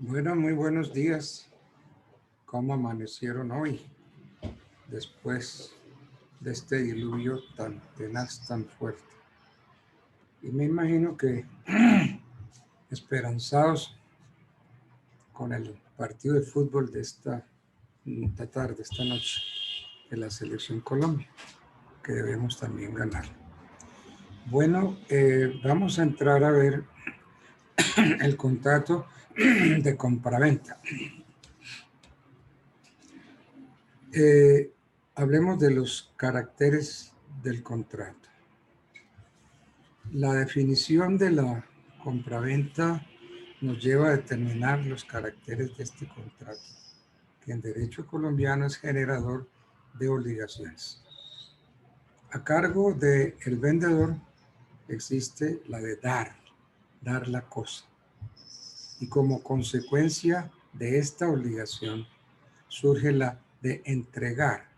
Bueno, muy buenos días. ¿Cómo amanecieron hoy después de este diluvio tan tenaz, tan fuerte? Y me imagino que esperanzados con el partido de fútbol de esta tarde, esta noche, de la Selección Colombia, que debemos también ganar. Bueno, vamos a entrar a ver el contrato de compraventa. Eh, Hablemos de los caracteres del contrato. La definición de la compraventa nos lleva a determinar los caracteres de este contrato, que en derecho colombiano es generador de obligaciones. A cargo del vendedor existe la de dar la cosa. Y como consecuencia de esta obligación surge la de entregar.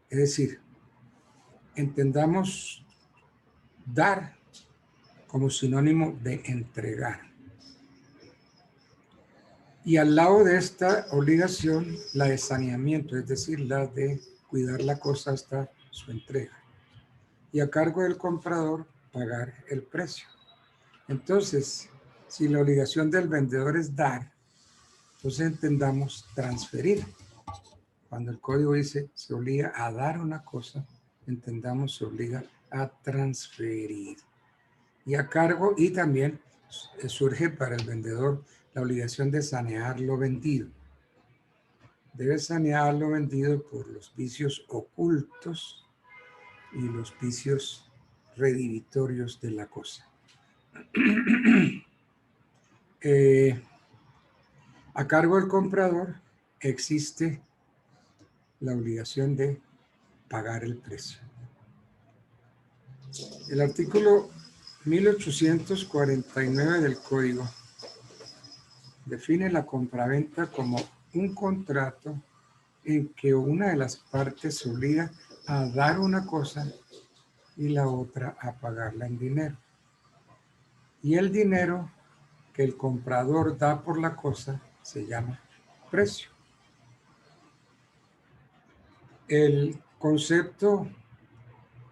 Es decir, entendamos dar como sinónimo de entregar. Y al lado de esta obligación, la de saneamiento, es decir, la de cuidar la cosa hasta su entrega. Y a cargo del comprador, pagar el precio. Entonces, si la obligación del vendedor es dar, entonces entendamos transferir. Cuando el código dice se obliga a dar una cosa, entendamos se obliga a transferir. Y a cargo, y también surge para el vendedor la obligación de sanear lo vendido. Debe sanear lo vendido por los vicios ocultos y los vicios redivitorios de la cosa. A cargo del comprador existe la obligación de pagar el precio. El artículo 1849 del Código define la compraventa como un contrato en que una de las partes se obliga a dar una cosa y la otra a pagarla en dinero. Y el dinero que el comprador da por la cosa se llama precio. El concepto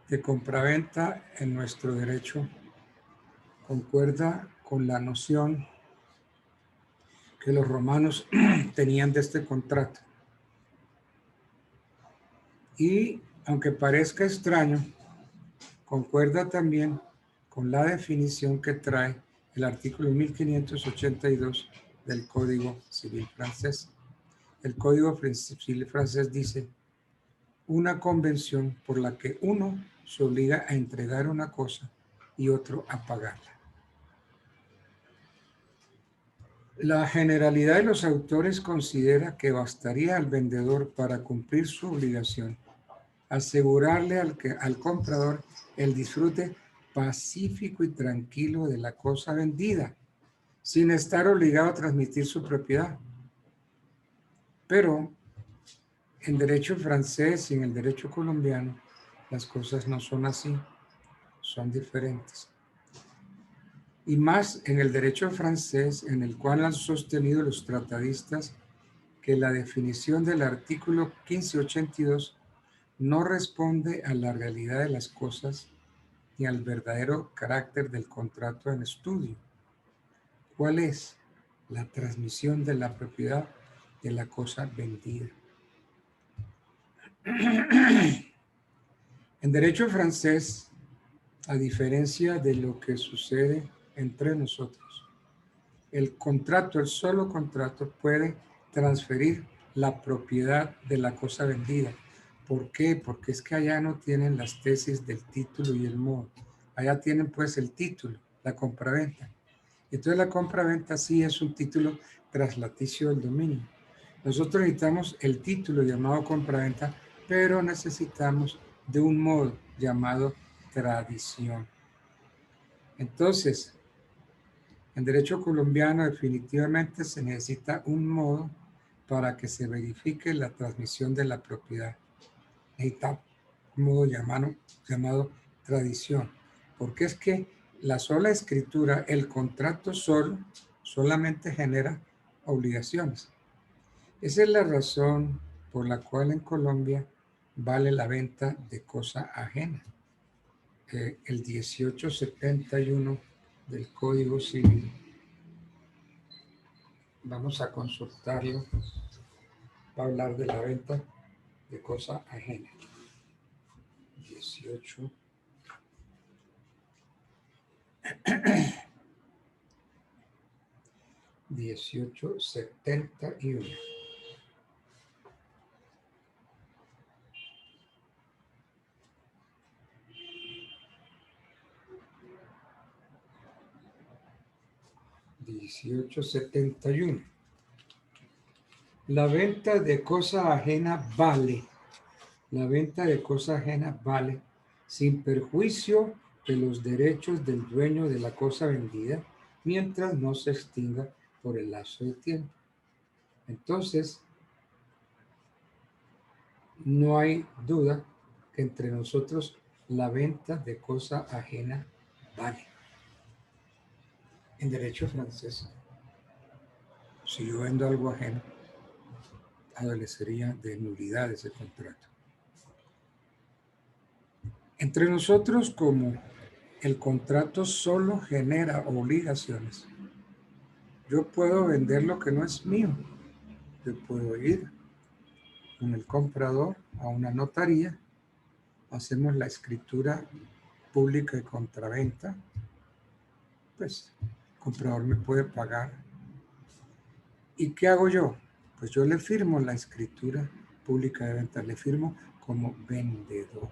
de compraventa en nuestro derecho concuerda con la noción que los romanos tenían de este contrato. Y aunque parezca extraño, concuerda también con la definición que trae el artículo 1582 del Código Civil francés. El Código Civil francés dice: una convención por la que uno se obliga a entregar una cosa y otro a pagarla. La generalidad de los autores considera que bastaría al vendedor para cumplir su obligación asegurarle al comprador el disfrute pacífico y tranquilo de la cosa vendida, sin estar obligado a transmitir su propiedad. Pero en derecho francés y en el derecho colombiano, las cosas no son así, son diferentes. Y más en el derecho francés, en el cual han sostenido los tratadistas que la definición del artículo 1582 no responde a la realidad de las cosas ni al verdadero carácter del contrato en estudio. ¿Cuál es? La transmisión de la propiedad de la cosa vendida. En derecho francés, a diferencia de lo que sucede entre nosotros, el contrato, el solo contrato, puede transferir la propiedad de la cosa vendida. ¿Por qué? Porque es que allá no tienen las tesis del título y el modo. Allá tienen pues el título, la compraventa. Entonces la compraventa sí es un título traslaticio del dominio. Nosotros necesitamos el título llamado compraventa, pero necesitamos de un modo llamado tradición. Entonces, en derecho colombiano definitivamente se necesita un modo para que se verifique la transmisión de la propiedad. Necesita un modo llamado tradición, porque es que la sola escritura, el contrato solo, solamente genera obligaciones. Esa es la razón por la cual en Colombia vale la venta de cosa ajena. El 1871 del Código Civil, vamos a consultarlo, va a hablar de la venta de cosa ajena. 1871. La venta de cosa ajena vale. La venta de cosa ajena vale sin perjuicio de los derechos del dueño de la cosa vendida mientras no se extinga por el lapso de tiempo. Entonces, no hay duda que entre nosotros la venta de cosa ajena vale. En derecho francés, si yo vendo algo ajeno, adolecería de nulidad ese contrato. Entre nosotros, como el contrato solo genera obligaciones, yo puedo vender lo que no es mío. Yo puedo ir con el comprador a una notaría, hacemos la escritura pública de compraventa, pues el comprador me puede pagar. ¿Y qué hago yo? Pues yo le firmo la escritura pública de venta, le firmo como vendedor.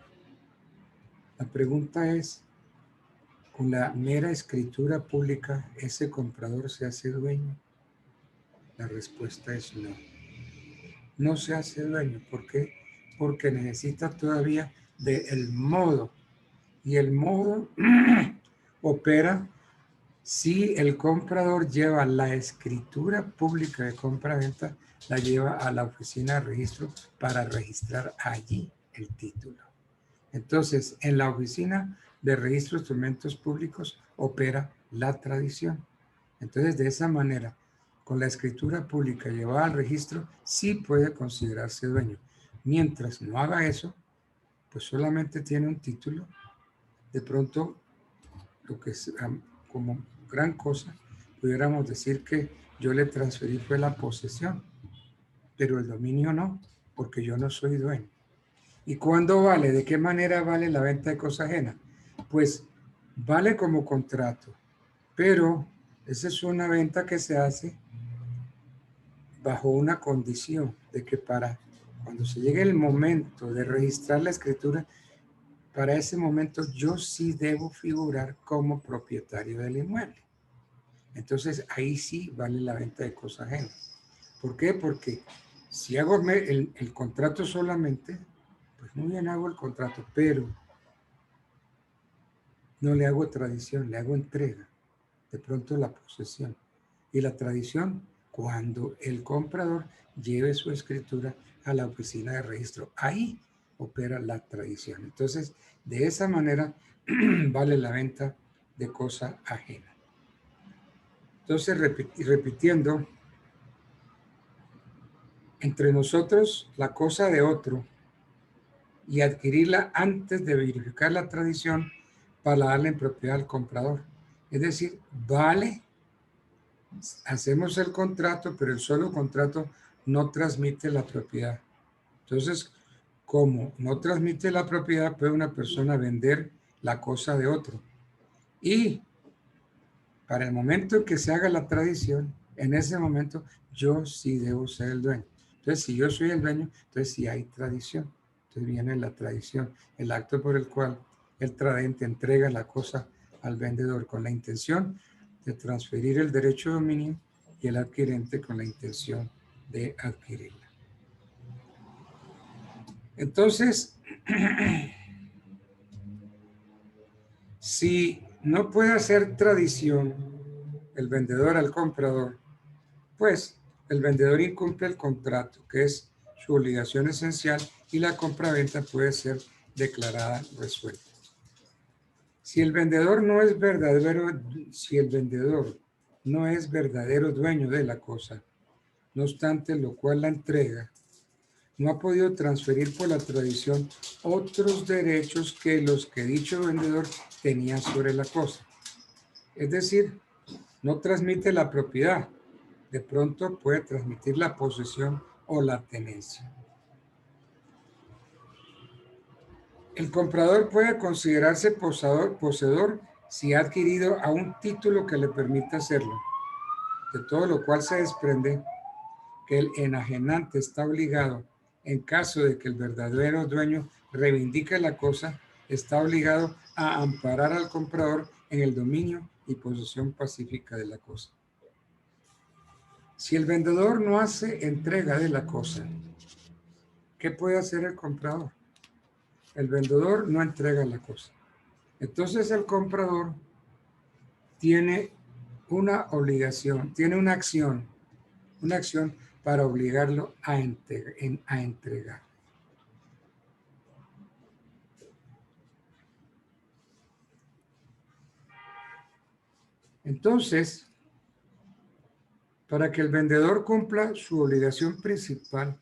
La pregunta es, ¿con la mera escritura pública ese comprador se hace dueño? La respuesta es no. No se hace dueño. ¿Por qué? Porque necesita todavía del modo. Y el modo opera si el comprador lleva la escritura pública de compra-venta, la lleva a la oficina de registro para registrar allí el título. Entonces, en la oficina de registro de instrumentos públicos opera la tradición. Entonces, de esa manera, con la escritura pública llevada al registro, sí puede considerarse dueño. Mientras no haga eso, pues solamente tiene un título. De pronto, lo que es como gran cosa, pudiéramos decir que yo le transferí fue la posesión, pero el dominio no, porque yo no soy dueño. ¿Y cuándo vale? ¿De qué manera vale la venta de cosa ajena? Pues vale como contrato, pero esa es una venta que se hace bajo una condición de que para cuando se llegue el momento de registrar la escritura, para ese momento yo sí debo figurar como propietario del inmueble. Entonces ahí sí vale la venta de cosa ajena. ¿Por qué? Porque si hago el contrato solamente, pues muy bien hago el contrato, pero no le hago tradición, le hago entrega, de pronto la posesión. Y la tradición, cuando el comprador lleve su escritura a la oficina de registro, ahí opera la tradición. Entonces, de esa manera vale la venta de cosa ajena. Entonces, repitiendo, entre nosotros la cosa de otro y adquirirla antes de verificar la tradición para darle en propiedad al comprador. Es decir, vale, hacemos el contrato, pero el solo contrato no transmite la propiedad. Entonces, como no transmite la propiedad, puede una persona vender la cosa de otro. Y para el momento en que se haga la tradición, en ese momento yo sí debo ser el dueño. Entonces, si yo soy el dueño, entonces sí hay tradición. Entonces viene la tradición, el acto por el cual el tradente entrega la cosa al vendedor con la intención de transferir el derecho de dominio y el adquirente con la intención de adquirirla. Entonces, si no puede hacer tradición el vendedor al comprador, pues el vendedor incumple el contrato, que es su obligación esencial, y la compraventa puede ser declarada resuelta. Si el vendedor no es verdadero, si el vendedor no es verdadero dueño de la cosa, no obstante lo cual la entrega, no ha podido transferir por la tradición otros derechos que los que dicho vendedor tenía sobre la cosa. Es decir, no transmite la propiedad, de pronto puede transmitir la posesión o la tenencia. El comprador puede considerarse poseedor si ha adquirido a un título que le permita hacerlo, de todo lo cual se desprende que el enajenante está obligado, en caso de que el verdadero dueño reivindique la cosa, está obligado a amparar al comprador en el dominio y posesión pacífica de la cosa. Si el vendedor no hace entrega de la cosa, ¿qué puede hacer el comprador? El vendedor no entrega la cosa. Entonces el comprador tiene una obligación, tiene una acción para obligarlo a entregar. Entonces, para que el vendedor cumpla su obligación principal,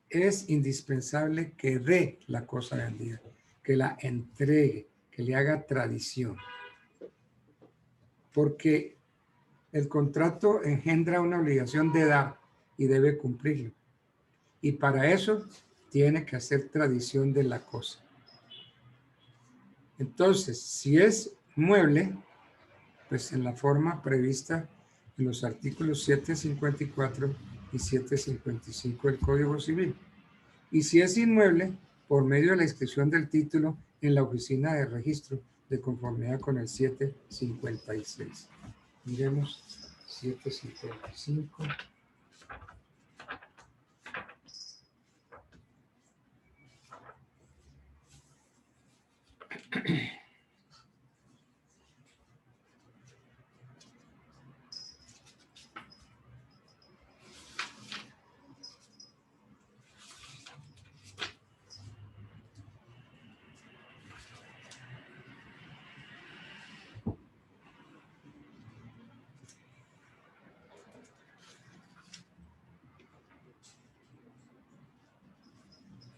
es indispensable que dé la cosa vendida, que la entregue, que le haga tradición. Porque el contrato engendra una obligación de dar y debe cumplirlo. Y para eso tiene que hacer tradición de la cosa. Entonces, si es mueble, pues en la forma prevista en los artículos 754 y 755 del Código Civil. Y si es inmueble, por medio de la inscripción del título en la oficina de registro de conformidad con el 756. Miremos 755.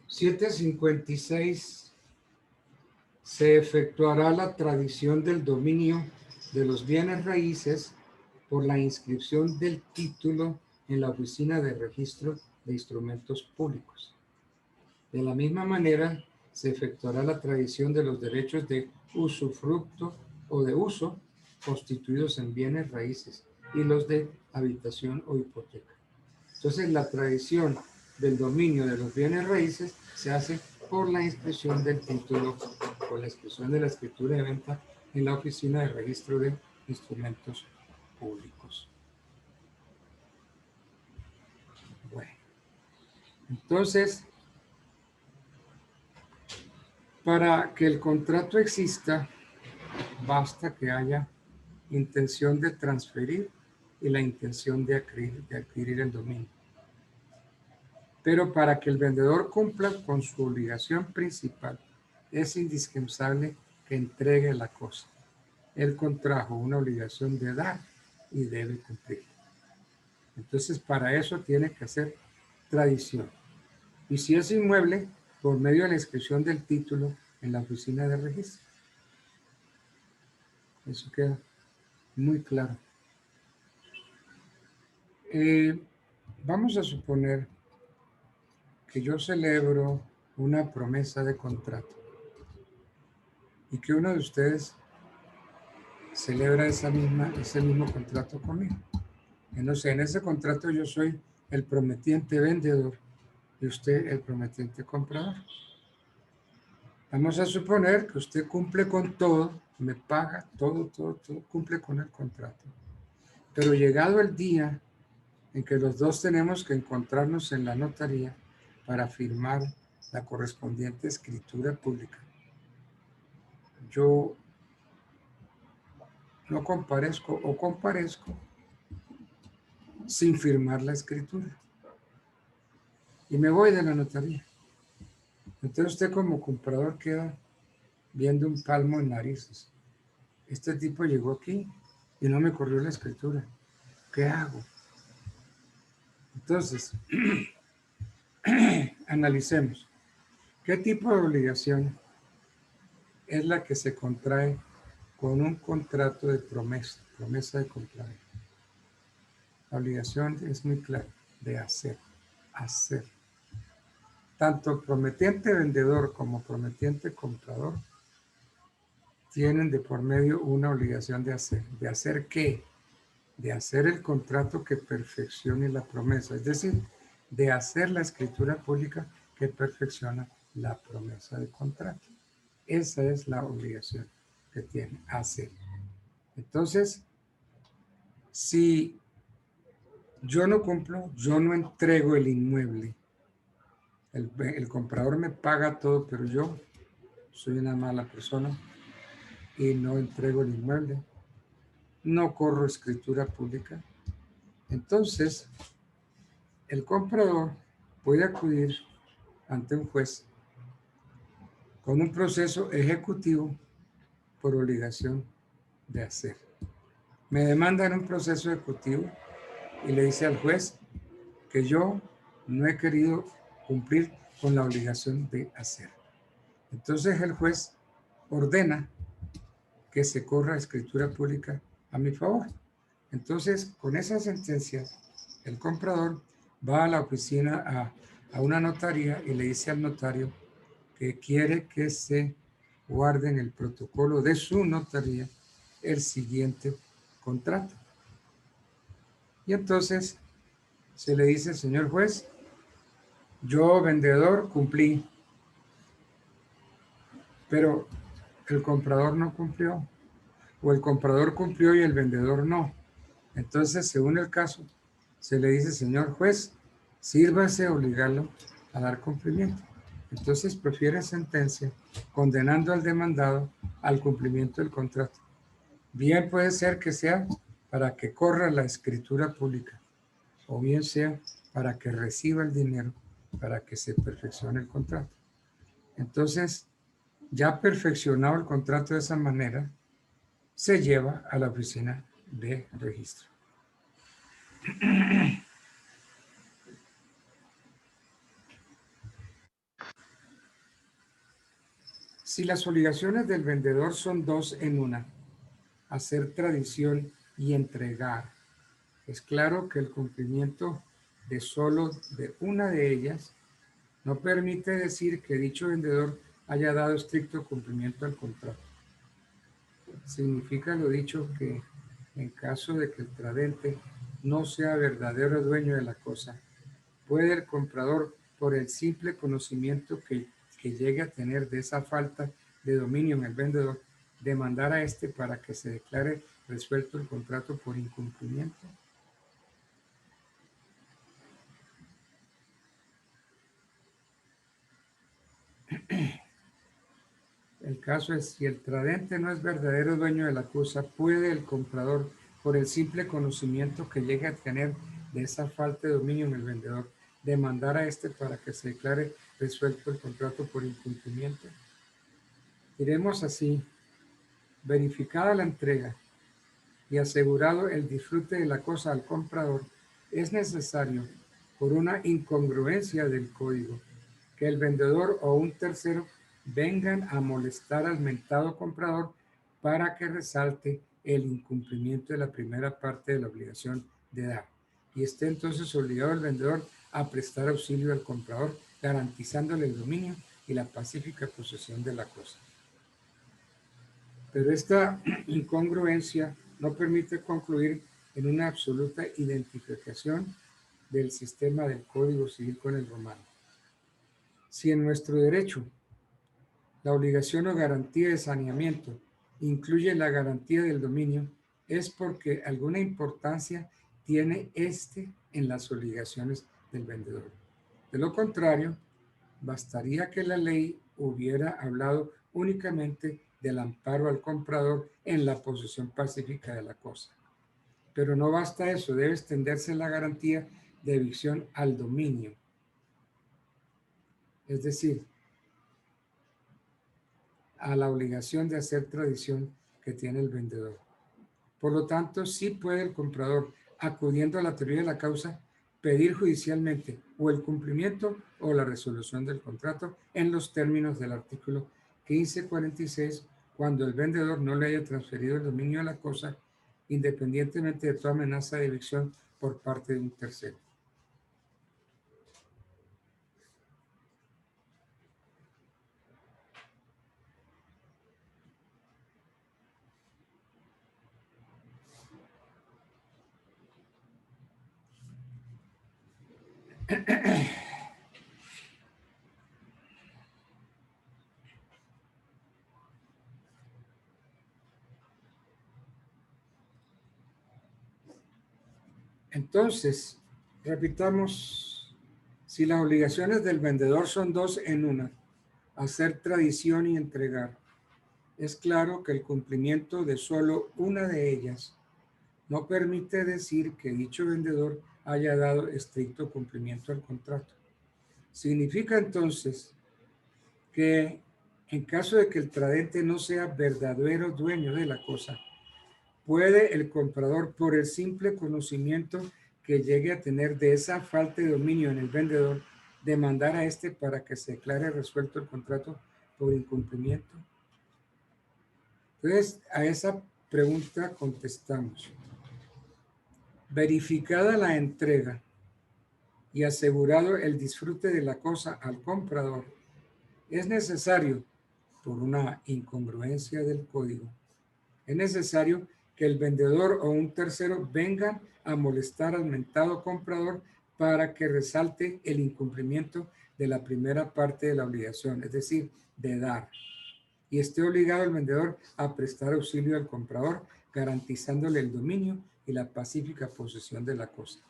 (756) se efectuará la tradición del dominio de los bienes raíces por la inscripción del título en la oficina de registro de instrumentos públicos. De la misma manera, se efectuará la tradición de los derechos de usufructo o de uso constituidos en bienes raíces y los de habitación o hipoteca. Entonces, la tradición del dominio de los bienes raíces se hace por la inscripción del título, por la inscripción de la escritura de venta en la oficina de registro de instrumentos públicos. Bueno, entonces, para que el contrato exista, basta que haya intención de transferir y la intención de adquirir el dominio. Pero para que el vendedor cumpla con su obligación principal, es indispensable que entregue la cosa. Él contrajo una obligación de dar y debe cumplirla. Entonces, para eso tiene que hacer tradición. Y si es inmueble, por medio de la inscripción del título en la oficina de registro. Eso queda muy claro. Vamos a suponer que yo celebro una promesa de contrato y que uno de ustedes celebra ese mismo contrato conmigo. No sé, en ese contrato yo soy el prometiente vendedor y usted el prometiente comprador. Vamos a suponer que usted cumple con todo, me paga todo, cumple con el contrato. Pero llegado el día en que los dos tenemos que encontrarnos en la notaría para firmar la correspondiente escritura pública, yo no comparezco o comparezco sin firmar la escritura y me voy de la notaría. Entonces usted como comprador queda viendo un palmo en narices. Este tipo llegó aquí y no me corrió la escritura. ¿Qué hago? Entonces, analicemos. ¿Qué tipo de obligación es la que se contrae con un contrato de promesa de compra-venta? La obligación es muy clara, de hacer. Tanto prometiente vendedor como prometiente comprador tienen de por medio una obligación de hacer. ¿De hacer qué? De hacer el contrato que perfeccione la promesa, es decir, de hacer la escritura pública que perfecciona la promesa de contrato. Esa es la obligación que tiene, hacer. Entonces, si yo no cumplo, yo no entrego el inmueble. El comprador me paga todo, pero yo soy una mala persona y no entrego el inmueble. No corro escritura pública. Entonces, el comprador puede acudir ante un juez con un proceso ejecutivo por obligación de hacer. Me demandan un proceso ejecutivo y le dice al juez que yo no he querido cumplir con la obligación de hacer. Entonces el juez ordena que se corra escritura pública a mi favor. Entonces, con esa sentencia, el comprador va a la oficina, a una notaría y le dice al notario que quiere que se guarde en el protocolo de su notaría el siguiente contrato. Y entonces se le dice, señor juez, yo vendedor cumplí, pero el comprador no cumplió, o el comprador cumplió y el vendedor no. Entonces, según el caso, se le dice, señor juez, sírvase obligarlo a dar cumplimiento. Entonces prefiere sentencia condenando al demandado al cumplimiento del contrato. Bien puede ser que sea para que corra la escritura pública, o bien sea para que reciba el dinero para que se perfeccione el contrato. Entonces, ya perfeccionado el contrato de esa manera, se lleva a la oficina de registro. Si las obligaciones del vendedor son dos en una, hacer tradición y entregar, es claro que el cumplimiento de solo de una de ellas no permite decir que dicho vendedor haya dado estricto cumplimiento al contrato. Significa lo dicho que en caso de que el tradente no sea verdadero dueño de la cosa, puede el comprador, por el simple conocimiento que llegue a tener de esa falta de dominio en el vendedor, demandar a este para que se declare resuelto el contrato por incumplimiento. El caso es, si el tradente no es verdadero dueño de la cosa, puede el comprador, por el simple conocimiento que llegue a tener de esa falta de dominio en el vendedor, demandar a este para que se declare resuelto el contrato por incumplimiento. Diremos así, verificada la entrega y asegurado el disfrute de la cosa al comprador, es necesario, por una incongruencia del código, que el vendedor o un tercero vengan a molestar al mentado comprador para que resalte el incumplimiento de la primera parte de la obligación de dar. Y esté entonces obligado el vendedor a prestar auxilio al comprador, garantizándole el dominio y la pacífica posesión de la cosa. Pero esta incongruencia no permite concluir en una absoluta identificación del sistema del Código Civil con el romano. Si en nuestro derecho la obligación o garantía de saneamiento incluye la garantía del dominio, es porque alguna importancia tiene este en las obligaciones del vendedor. De lo contrario, bastaría que la ley hubiera hablado únicamente del amparo al comprador en la posesión pacífica de la cosa. Pero no basta eso, debe extenderse la garantía de evicción al dominio. Es decir, a la obligación de hacer tradición que tiene el vendedor. Por lo tanto, sí puede el comprador acudiendo a la teoría de la causa, pedir judicialmente o el cumplimiento o la resolución del contrato en los términos del artículo 1546 cuando el vendedor no le haya transferido el dominio de la cosa, independientemente de toda amenaza de evicción por parte de un tercero. Entonces, repitamos, si las obligaciones del vendedor son dos en una, hacer tradición y entregar, es claro que el cumplimiento de solo una de ellas no permite decir que dicho vendedor haya dado estricto cumplimiento al contrato. Significa entonces que en caso de que el tradente no sea verdadero dueño de la cosa, puede el comprador, por el simple conocimiento que llegue a tener de esa falta de dominio en el vendedor, demandar a este para que se declare resuelto el contrato por incumplimiento. Entonces, a esa pregunta contestamos. Verificada la entrega y asegurado el disfrute de la cosa al comprador, es necesario, por una incongruencia del código, es necesario que el vendedor o un tercero vengan a molestar al mentado comprador para que resalte el incumplimiento de la primera parte de la obligación, es decir, de dar, y esté obligado el vendedor a prestar auxilio al comprador, garantizándole el dominio y la pacífica posesión de la cosa.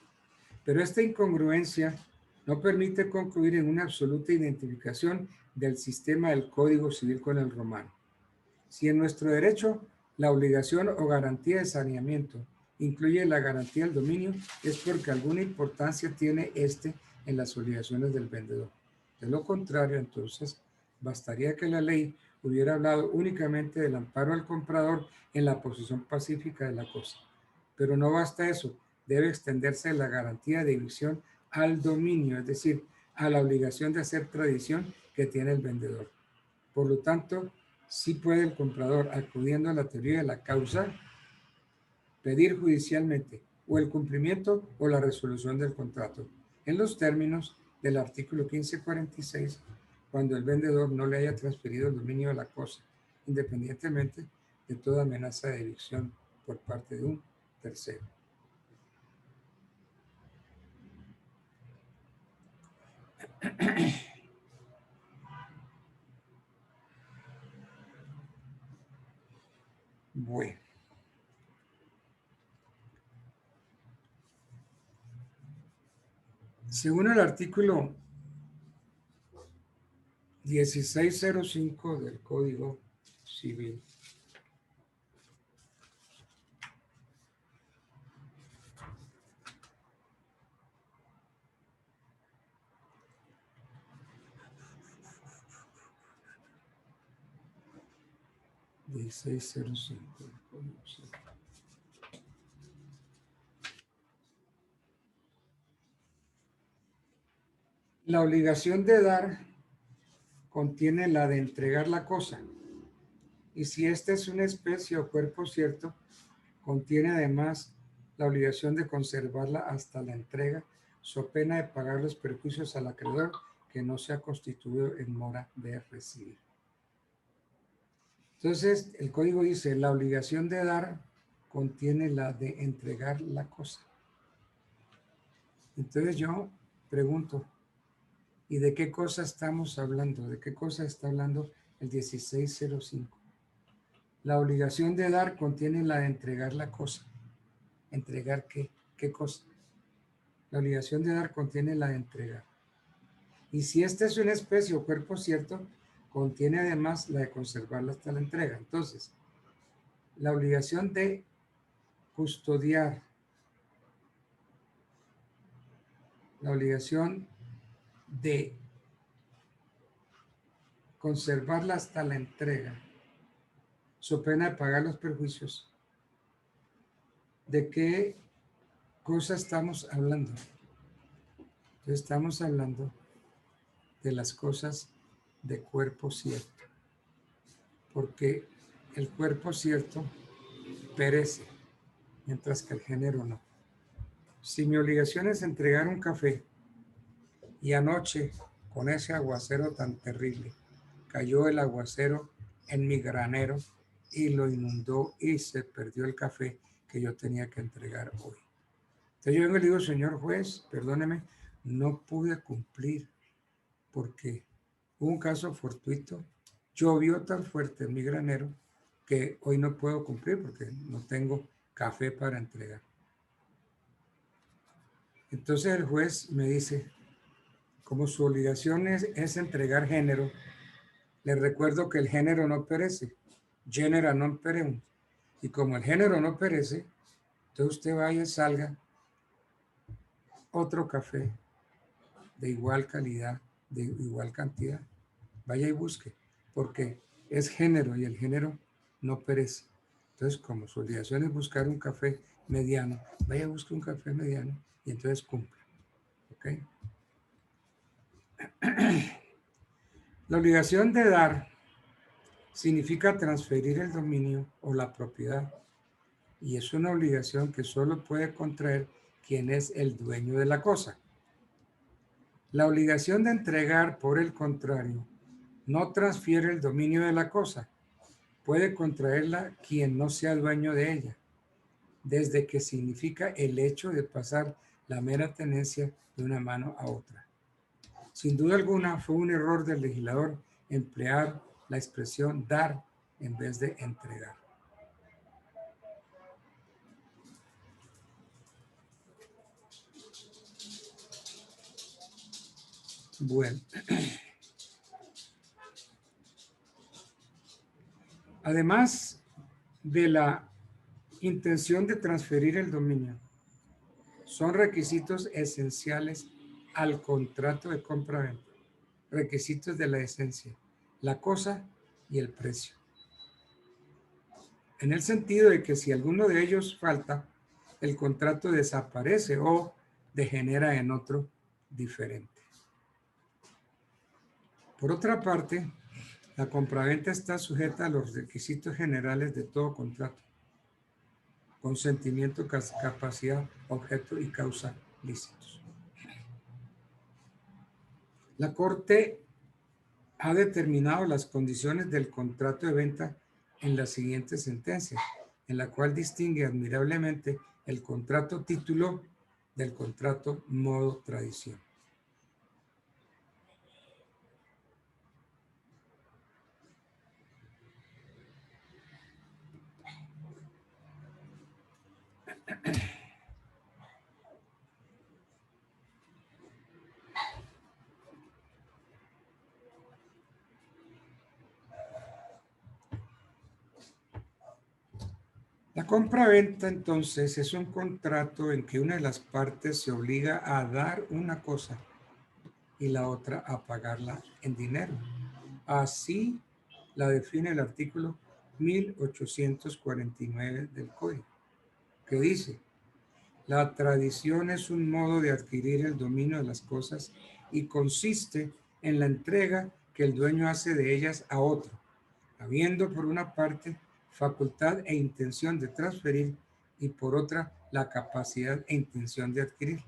Pero esta incongruencia no permite concluir en una absoluta identificación del sistema del Código Civil con el romano. Si en nuestro derecho la obligación o garantía de saneamiento incluye la garantía del dominio, es porque alguna importancia tiene este en las obligaciones del vendedor. De lo contrario, entonces, bastaría que la ley hubiera hablado únicamente del amparo al comprador en la posesión pacífica de la cosa. Pero no basta eso, debe extenderse la garantía de evicción al dominio, es decir, a la obligación de hacer tradición que tiene el vendedor. Por lo tanto, sí puede el comprador, acudiendo a la teoría de la causa, pedir judicialmente o el cumplimiento o la resolución del contrato, en los términos del artículo 1546, cuando el vendedor no le haya transferido el dominio de la cosa, independientemente de toda amenaza de evicción por parte de un tercero. Bueno. Según el artículo 1605 del Código Civil, la obligación de dar contiene la de entregar la cosa, y si esta es una especie o cuerpo cierto, contiene además la obligación de conservarla hasta la entrega, so pena de pagar los perjuicios al acreedor que no se ha constituido en mora de recibir. Entonces, el código dice, la obligación de dar contiene la de entregar la cosa. Entonces yo pregunto, ¿y de qué cosa estamos hablando? ¿De qué cosa está hablando el 1605? La obligación de dar contiene la de entregar la cosa. ¿Entregar qué? ¿Qué cosa? La obligación de dar contiene la de entregar. Y si esta es una especie o cuerpo cierto, contiene además la de conservarla hasta la entrega. Entonces, la obligación de custodiar, la obligación de conservarla hasta la entrega, so pena de pagar los perjuicios, ¿de qué cosa estamos hablando? Entonces estamos hablando de las cosas de cuerpo cierto, porque el cuerpo cierto perece, mientras que el género no. Si mi obligación es entregar un café y anoche, con ese aguacero tan terrible, cayó el aguacero en mi granero y lo inundó y se perdió el café que yo tenía que entregar hoy. Entonces yo vengo y le digo, señor juez, perdóneme, no pude cumplir porque hubo un caso fortuito, llovió tan fuerte en mi granero que hoy no puedo cumplir porque no tengo café para entregar. Entonces el juez me dice, como su obligación es entregar género, le recuerdo que el género no perece, genera non pereunt. Y como el género no perece, entonces usted vaya y salga otro café de igual calidad, de igual cantidad. Vaya y busque, porque es género y el género no perece. Entonces, como su obligación es buscar un café mediano, vaya y busque un café mediano y entonces cumpla. ¿Ok? La obligación de dar significa transferir el dominio o la propiedad y es una obligación que solo puede contraer quien es el dueño de la cosa. La obligación de entregar, por el contrario, no transfiere el dominio de la cosa, puede contraerla quien no sea dueño de ella, desde que significa el hecho de pasar la mera tenencia de una mano a otra. Sin duda alguna fue un error del legislador emplear la expresión dar en vez de entregar. Bueno, además de la intención de transferir el dominio, son requisitos esenciales al contrato de compra-venta, requisitos de la esencia, la cosa y el precio. En el sentido de que si alguno de ellos falta, el contrato desaparece o degenera en otro diferente. Por otra parte, la compraventa está sujeta a los requisitos generales de todo contrato: consentimiento, capacidad, objeto y causa lícitos. La Corte ha determinado las condiciones del contrato de venta en la siguiente sentencia, en la cual distingue admirablemente el contrato título del contrato modo tradición. La compra-venta entonces es un contrato en que una de las partes se obliga a dar una cosa y la otra a pagarla en dinero. Así la define el artículo 1849 del Código, que dice: la tradición es un modo de adquirir el dominio de las cosas y consiste en la entrega que el dueño hace de ellas a otro, habiendo por una parte facultad e intención de transferir y por otra la capacidad e intención de adquirir.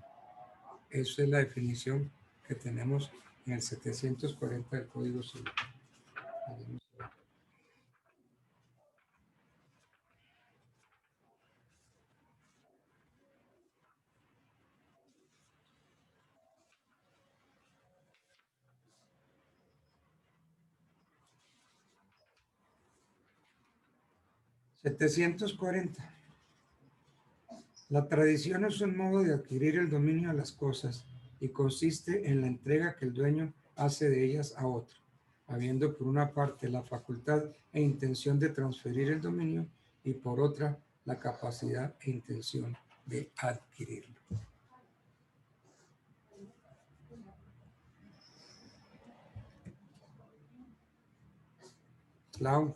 Esa es la definición que tenemos en el 740 del Código Civil. 740. La tradición es un modo de adquirir el dominio de las cosas y consiste en la entrega que el dueño hace de ellas a otro, habiendo por una parte la facultad e intención de transferir el dominio y por otra la capacidad e intención de adquirirlo. Clau.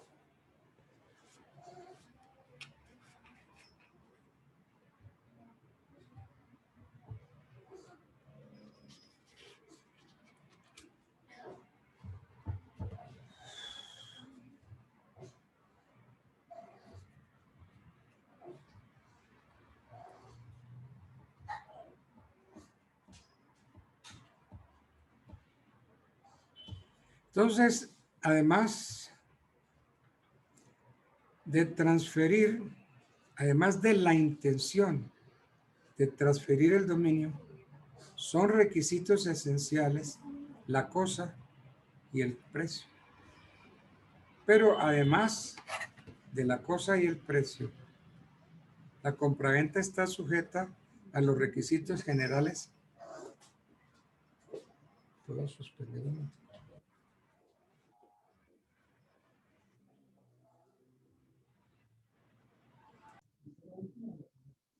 Entonces, además de transferir, además de la intención de transferir el dominio, son requisitos esenciales la cosa y el precio. Pero además de la cosa y el precio, la compraventa está sujeta a los requisitos generales. ¿Puedo suspender?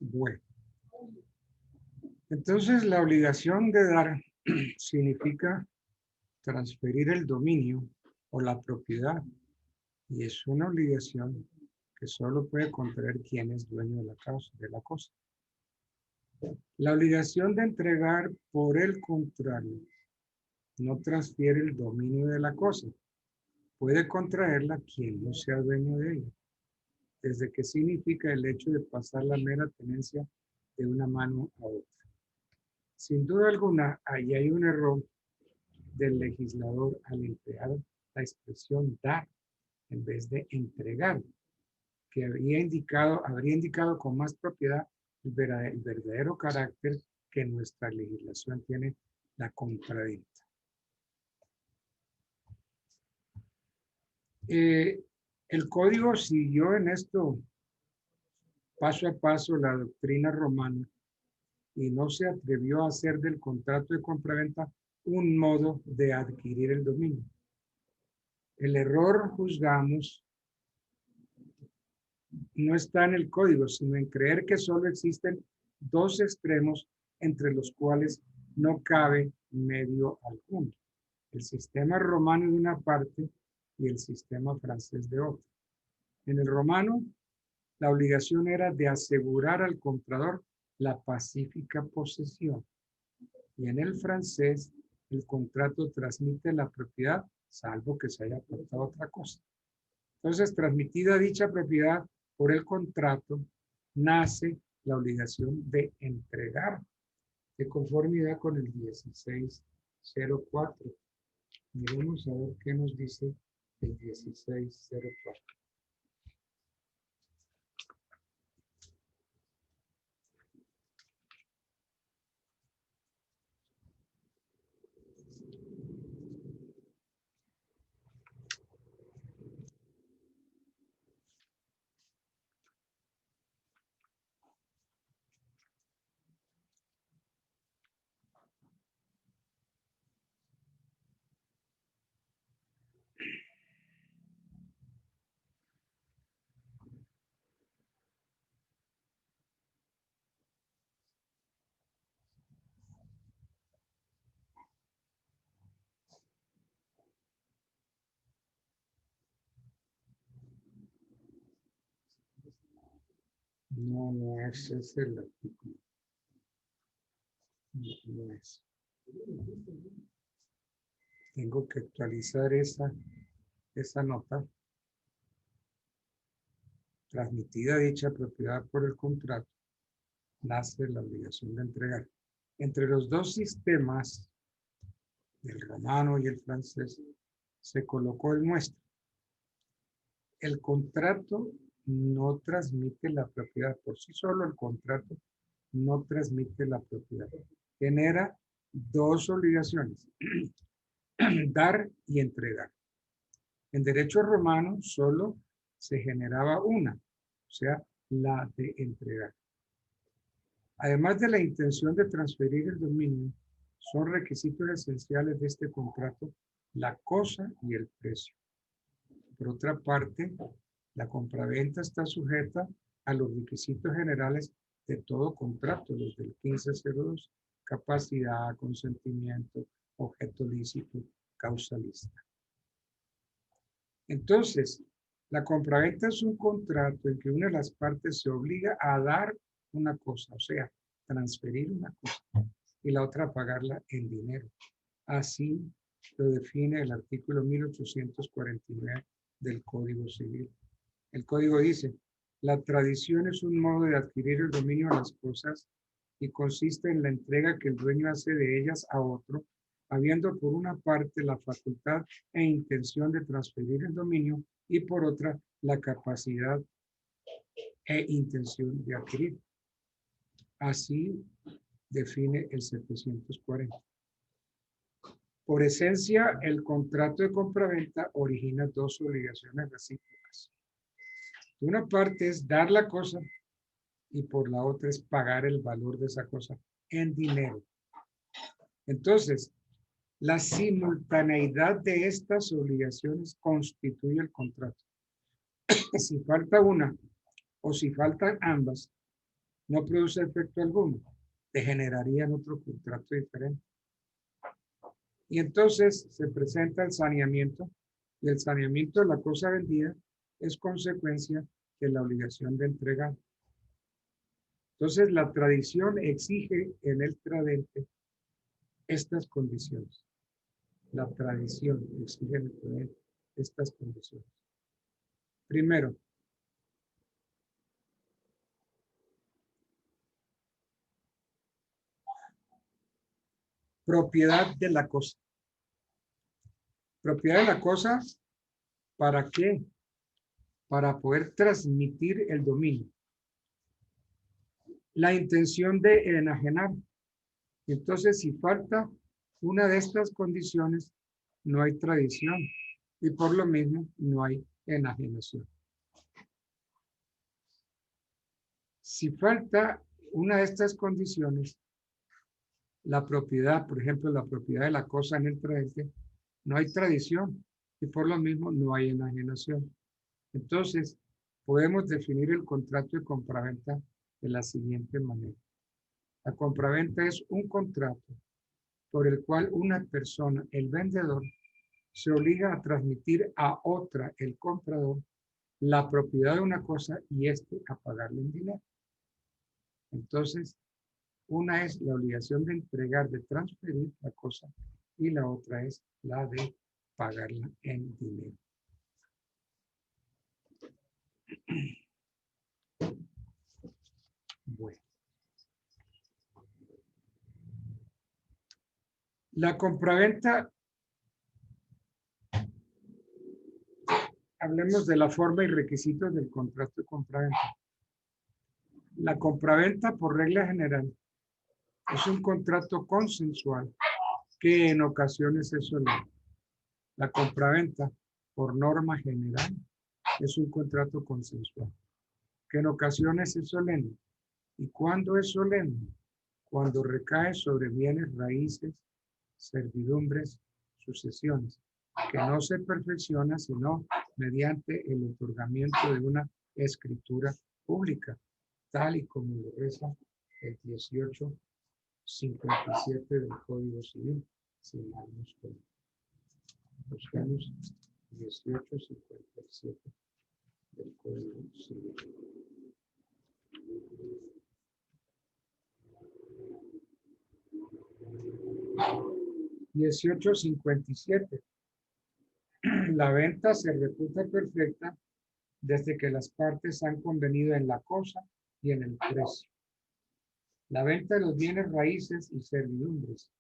Bueno, entonces la obligación de dar significa transferir el dominio o la propiedad, y es una obligación que solo puede contraer quien es dueño de la causa, de la cosa. La obligación de entregar, por el contrario, no transfiere el dominio de la cosa. Puede contraerla quien no sea dueño de ella, desde que significa el hecho de pasar la mera tenencia de una mano a otra. Sin duda alguna, ahí hay un error del legislador al emplear la expresión dar en vez de entregar, que habría indicado con más propiedad el verdadero carácter que nuestra legislación tiene la compraventa. El código siguió en esto paso a paso la doctrina romana y no se atrevió a hacer del contrato de compraventa un modo de adquirir el dominio. El error, juzgamos, no está en el código, sino en creer que solo existen dos extremos entre los cuales no cabe medio alguno. El sistema romano de una parte y el sistema francés de otra. En el romano, la obligación era de asegurar al comprador la pacífica posesión. Y en el francés, el contrato transmite la propiedad, salvo que se haya aportado otra cosa. Entonces, transmitida dicha propiedad por el contrato, nace la obligación de entregar de conformidad con el 1604. Miremos a ver qué nos dice el 1604. No, ese es el artículo. No es. Tengo que actualizar esa nota. Transmitida dicha propiedad por el contrato, nace la obligación de entregar. Entre los dos sistemas, el romano y el francés, se colocó el nuestro. El contrato no transmite la propiedad por sí solo, el contrato no transmite la propiedad. Genera dos obligaciones, dar y entregar. En derecho romano solo se generaba una, o sea, la de entregar. Además de la intención de transferir el dominio, son requisitos esenciales de este contrato la cosa y el precio. Por otra parte, la compraventa está sujeta a los requisitos generales de todo contrato, los del 1502, capacidad, consentimiento, objeto lícito, causalista. Entonces, la compraventa es un contrato en que una de las partes se obliga a dar una cosa, o sea, transferir una cosa, y la otra a pagarla en dinero. Así lo define el artículo 1849 del Código Civil. El Código dice, la tradición es un modo de adquirir el dominio de las cosas y consiste en la entrega que el dueño hace de ellas a otro habiendo por una parte la facultad e intención de transferir el dominio y por otra la capacidad e intención de adquirir. Así define el 740. Por esencia, el contrato de compraventa origina dos obligaciones recíprocas. Una parte es dar la cosa y por la otra es pagar el valor de esa cosa en dinero. Entonces, la simultaneidad de estas obligaciones constituye el contrato. Si falta una o si faltan ambas, no produce efecto alguno. Degenerarían otro contrato diferente. Y entonces se presenta el saneamiento y el saneamiento de la cosa vendida es consecuencia de la obligación de entregar. Entonces la tradición exige en el tradente estas condiciones. La tradición exige en el tradente estas condiciones. Primero, propiedad de la cosa. Propiedad de la cosa, ¿para qué? Para poder transmitir el dominio. La intención de enajenar. Entonces, si falta una de estas condiciones, no hay tradición y por lo mismo no hay enajenación. Si falta una de estas condiciones, la propiedad, por ejemplo, la propiedad de la cosa en el tradente, no hay tradición y por lo mismo no hay enajenación. Entonces, podemos definir el contrato de compraventa de la siguiente manera. La compraventa es un contrato por el cual una persona, el vendedor, se obliga a transmitir a otra, el comprador, la propiedad de una cosa y éste a pagarle en dinero. Entonces, una es la obligación de entregar, de transferir la cosa y la otra es la de pagarla en dinero. Bueno. La compraventa, hablemos de la forma y requisitos del contrato de compraventa. La compraventa, por regla general, es un contrato consensual que en ocasiones es solemne. La compraventa, por norma general, es un contrato consensual que en ocasiones es solemne. ¿Y cuándo es solemne? Cuando recae sobre bienes raíces, servidumbres, sucesiones, que no se perfecciona sino mediante el otorgamiento de una escritura pública, tal y como lo reza el 1857 del Código Civil. Si mal no estoy. Buscamos 1857 del Código Civil. $18.57. La venta se reputa perfecta desde que las partes han convenido en la cosa y en el precio. La venta de los bienes raíces y servidumbres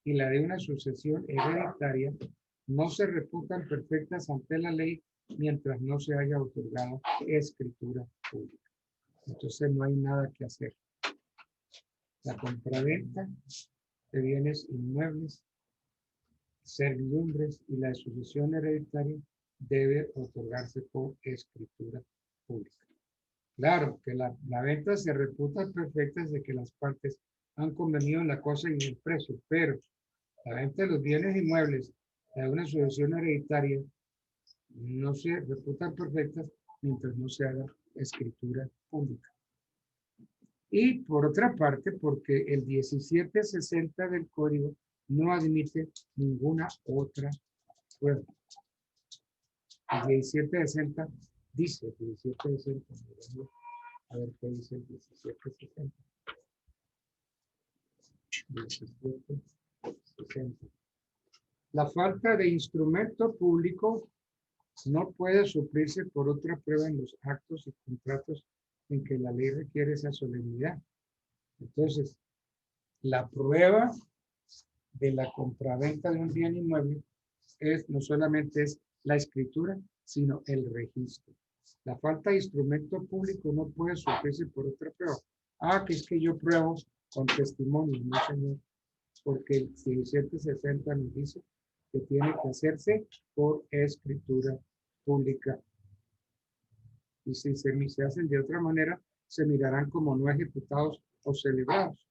y la de una sucesión hereditaria no se reputan perfectas ante la ley mientras no se haya otorgado escritura pública. Entonces no hay nada que hacer. La compraventa de bienes inmuebles, servidumbres y la sucesión hereditaria debe otorgarse por escritura pública. Claro que la venta se reputa perfecta desde que las partes han convenido en la cosa y en el precio, pero la venta de los bienes inmuebles de una sucesión hereditaria no se reputan perfectas mientras no se haga escritura pública. Y por otra parte, porque el 1760 del código no admite ninguna otra prueba. El 1760 dice, el 1760, a ver qué dice el 1760. 1760. La falta de instrumento público no puede suplirse por otra prueba en los actos y contratos en que la ley requiere esa solemnidad. Entonces, la prueba de la compraventa de un bien inmueble no solamente es la escritura, sino el registro. La falta de instrumento público no puede suplirse por otra prueba. Que es que yo pruebo con testimonios, no señor, porque el 1760 nos dice que tiene que hacerse por escritura pública. Y si se hacen de otra manera, se mirarán como no ejecutados o celebrados.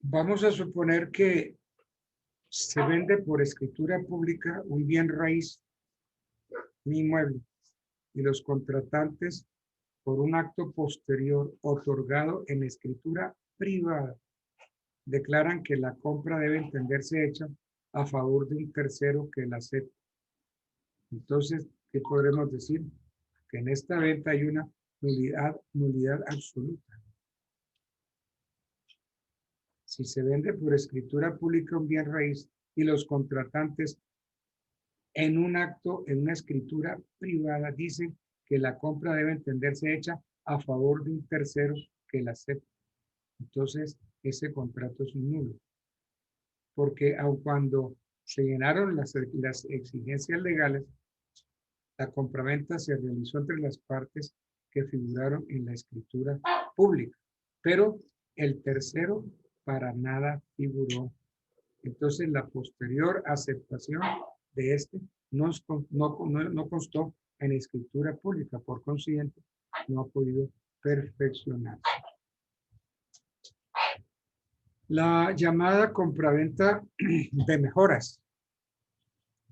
Vamos a suponer que se vende por escritura pública un bien raíz, un inmueble, y los contratantes, por un acto posterior otorgado en escritura privada, declaran que la compra debe entenderse hecha a favor de un tercero que la acepte. Entonces, ¿qué podremos decir? Que en esta venta hay una nulidad absoluta. Si se vende por escritura pública un bien raíz y los contratantes en un acto, en una escritura privada, dicen que la compra debe entenderse hecha a favor de un tercero que la acepte. Entonces, ese contrato es nulo. Porque aun cuando se llenaron las exigencias legales, la compraventa se realizó entre las partes que figuraron en la escritura pública, pero el tercero para nada figuró. Entonces, la posterior aceptación de este no constó en escritura pública, por consiguiente, no ha podido perfeccionarse. La llamada compraventa de mejoras,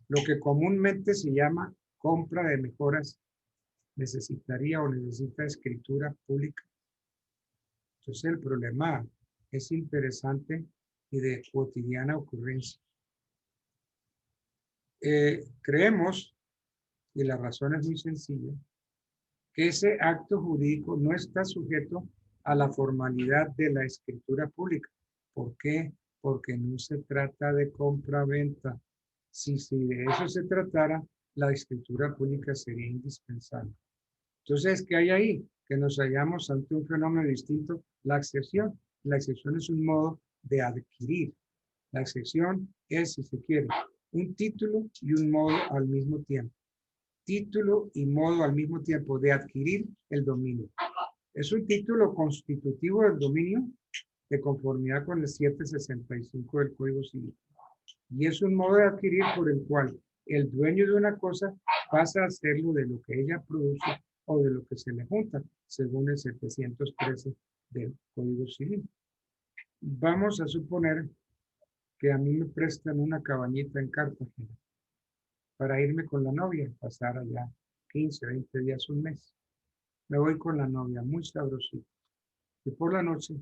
lo que comúnmente se llama compra de mejoras, necesitaría o necesita escritura pública. Entonces el problema es interesante y de cotidiana ocurrencia. Creemos, y la razón es muy sencilla, que ese acto jurídico no está sujeto a la formalidad de la escritura pública. ¿Por qué? Porque no se trata de compra-venta. Si de eso se tratara, la escritura pública sería indispensable. Entonces, ¿qué hay ahí? Que nos hallamos ante un fenómeno distinto, la excepción. La excepción es un modo de adquirir. La excepción es, si se quiere, un título y un modo al mismo tiempo. Título y modo al mismo tiempo de adquirir el dominio. Es un título constitutivo del dominio de conformidad con el 765 del Código Civil. Y es un modo de adquirir por el cual el dueño de una cosa pasa a hacerlo de lo que ella produce o de lo que se le junta, según el 713 del Código Civil. Vamos a suponer que a mí me prestan una cabañita en Cartagena para irme con la novia, pasar allá 15, 20 días, un mes. Me voy con la novia, muy sabrosito. Y por la noche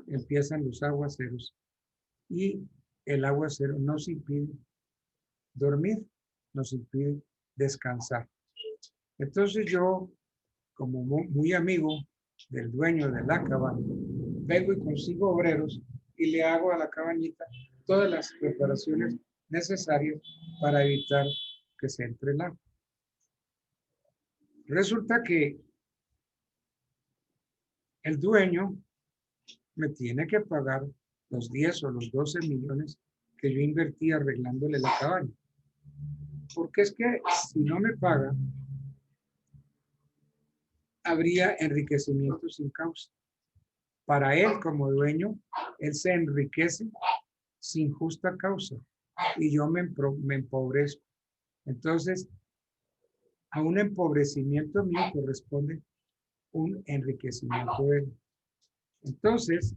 empiezan los aguaceros y el aguacero nos impide dormir, nos impide descansar. Entonces yo, como muy amigo del dueño de la cabaña, vengo y consigo obreros y le hago a la cabañita todas las preparaciones necesarias para evitar que se entre el agua. Resulta que el dueño me tiene que pagar los 10 o los 12 millones que yo invertí arreglándole la cabaña. Porque es que si no me paga, habría enriquecimiento sin causa. Para él como dueño, él se enriquece sin justa causa y yo me empobrezco. Entonces, a un empobrecimiento mío corresponde un enriquecimiento de él. Entonces,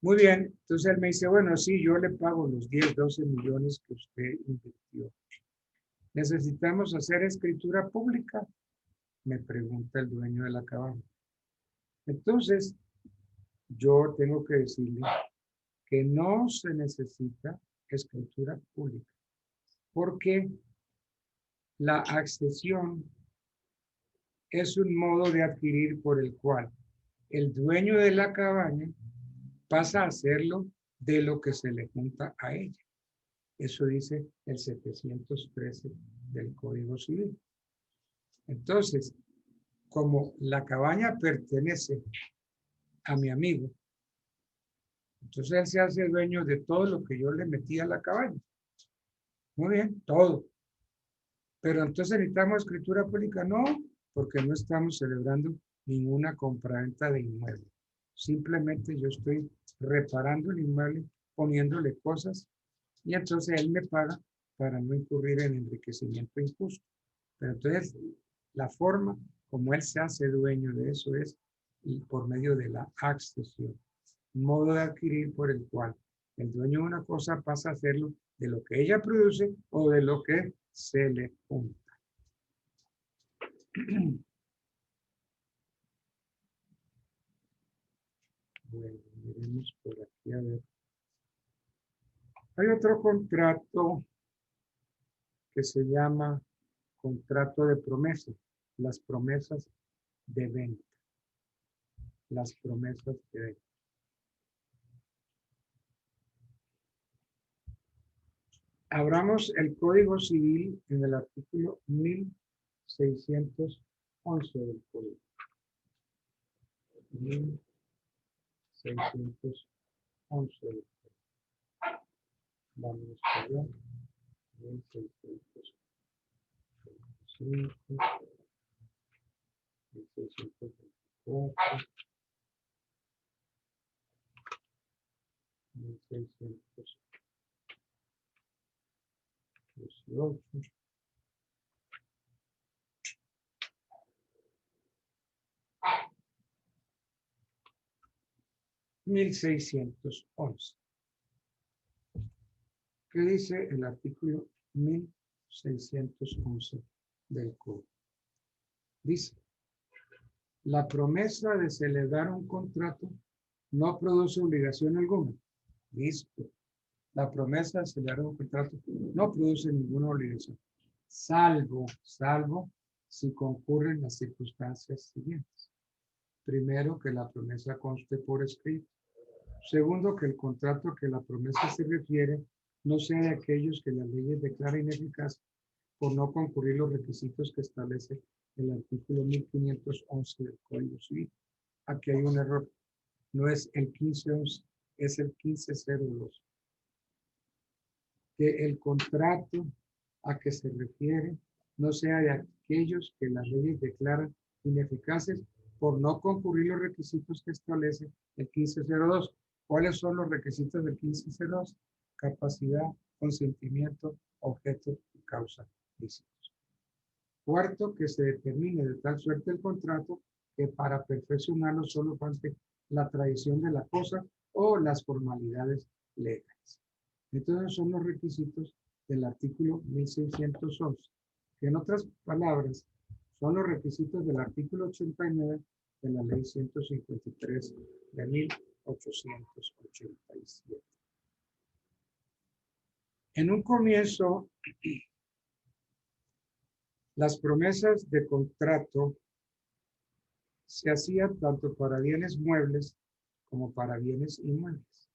muy bien, entonces él me dice, bueno, sí, yo le pago los 10, 12 millones que usted invirtió. ¿Necesitamos hacer escritura pública? Me pregunta el dueño de la cabaña. Entonces, yo tengo que decirle que no se necesita escritura pública, porque la accesión es un modo de adquirir por el cual el dueño de la cabaña pasa a hacerlo de lo que se le junta a ella. Eso dice el 713 del Código Civil. Entonces, como la cabaña pertenece a mi amigo, entonces él se hace dueño de todo lo que yo le metí a la cabaña. Muy bien, todo. Pero entonces necesitamos escritura pública. No, porque no estamos celebrando ninguna compraventa de inmueble. Simplemente yo estoy reparando el inmueble, poniéndole cosas y entonces él me paga para no incurrir en enriquecimiento injusto. Pero entonces la forma como él se hace dueño de eso es por medio de la accesión, modo de adquirir por el cual el dueño de una cosa pasa a hacerlo de lo que ella produce o de lo que se le junta. Bueno, miremos por aquí a ver. Hay otro contrato que se llama contrato de promesa, las promesas de venta. Las promesas de venta. Abramos el Código Civil en el artículo 1611 del Código. 1611 del Código. Vamos allá. 1625, 1624, 1618. 1611. ¿Qué dice el artículo 1611 del Código? Dice, la promesa de celebrar un contrato no produce obligación alguna. Listo. La promesa de celebrar un contrato no produce ninguna obligación, salvo si concurren las circunstancias siguientes. Primero, que la promesa conste por escrito. Segundo, que el contrato que la promesa se refiere no sea de aquellos que las leyes declaran ineficaz por no concurrir los requisitos que establece el artículo 1511 del Código Civil. Aquí hay un error. No es el 1511, es el 1502. Que el contrato a que se refiere no sea de aquellos que las leyes declaran ineficaces por no concurrir los requisitos que establece el 1502. ¿Cuáles son los requisitos del 1502? Capacidad, consentimiento, objeto y causa lícitos. Cuarto, que se determine de tal suerte el contrato que para perfeccionarlo solo falte la tradición de la cosa o las formalidades legales. Entonces son los requisitos del artículo 1611, que en otras palabras son los requisitos del artículo 89 de la ley 153 de 1887. En un comienzo, las promesas de contrato se hacían tanto para bienes muebles como para bienes inmuebles.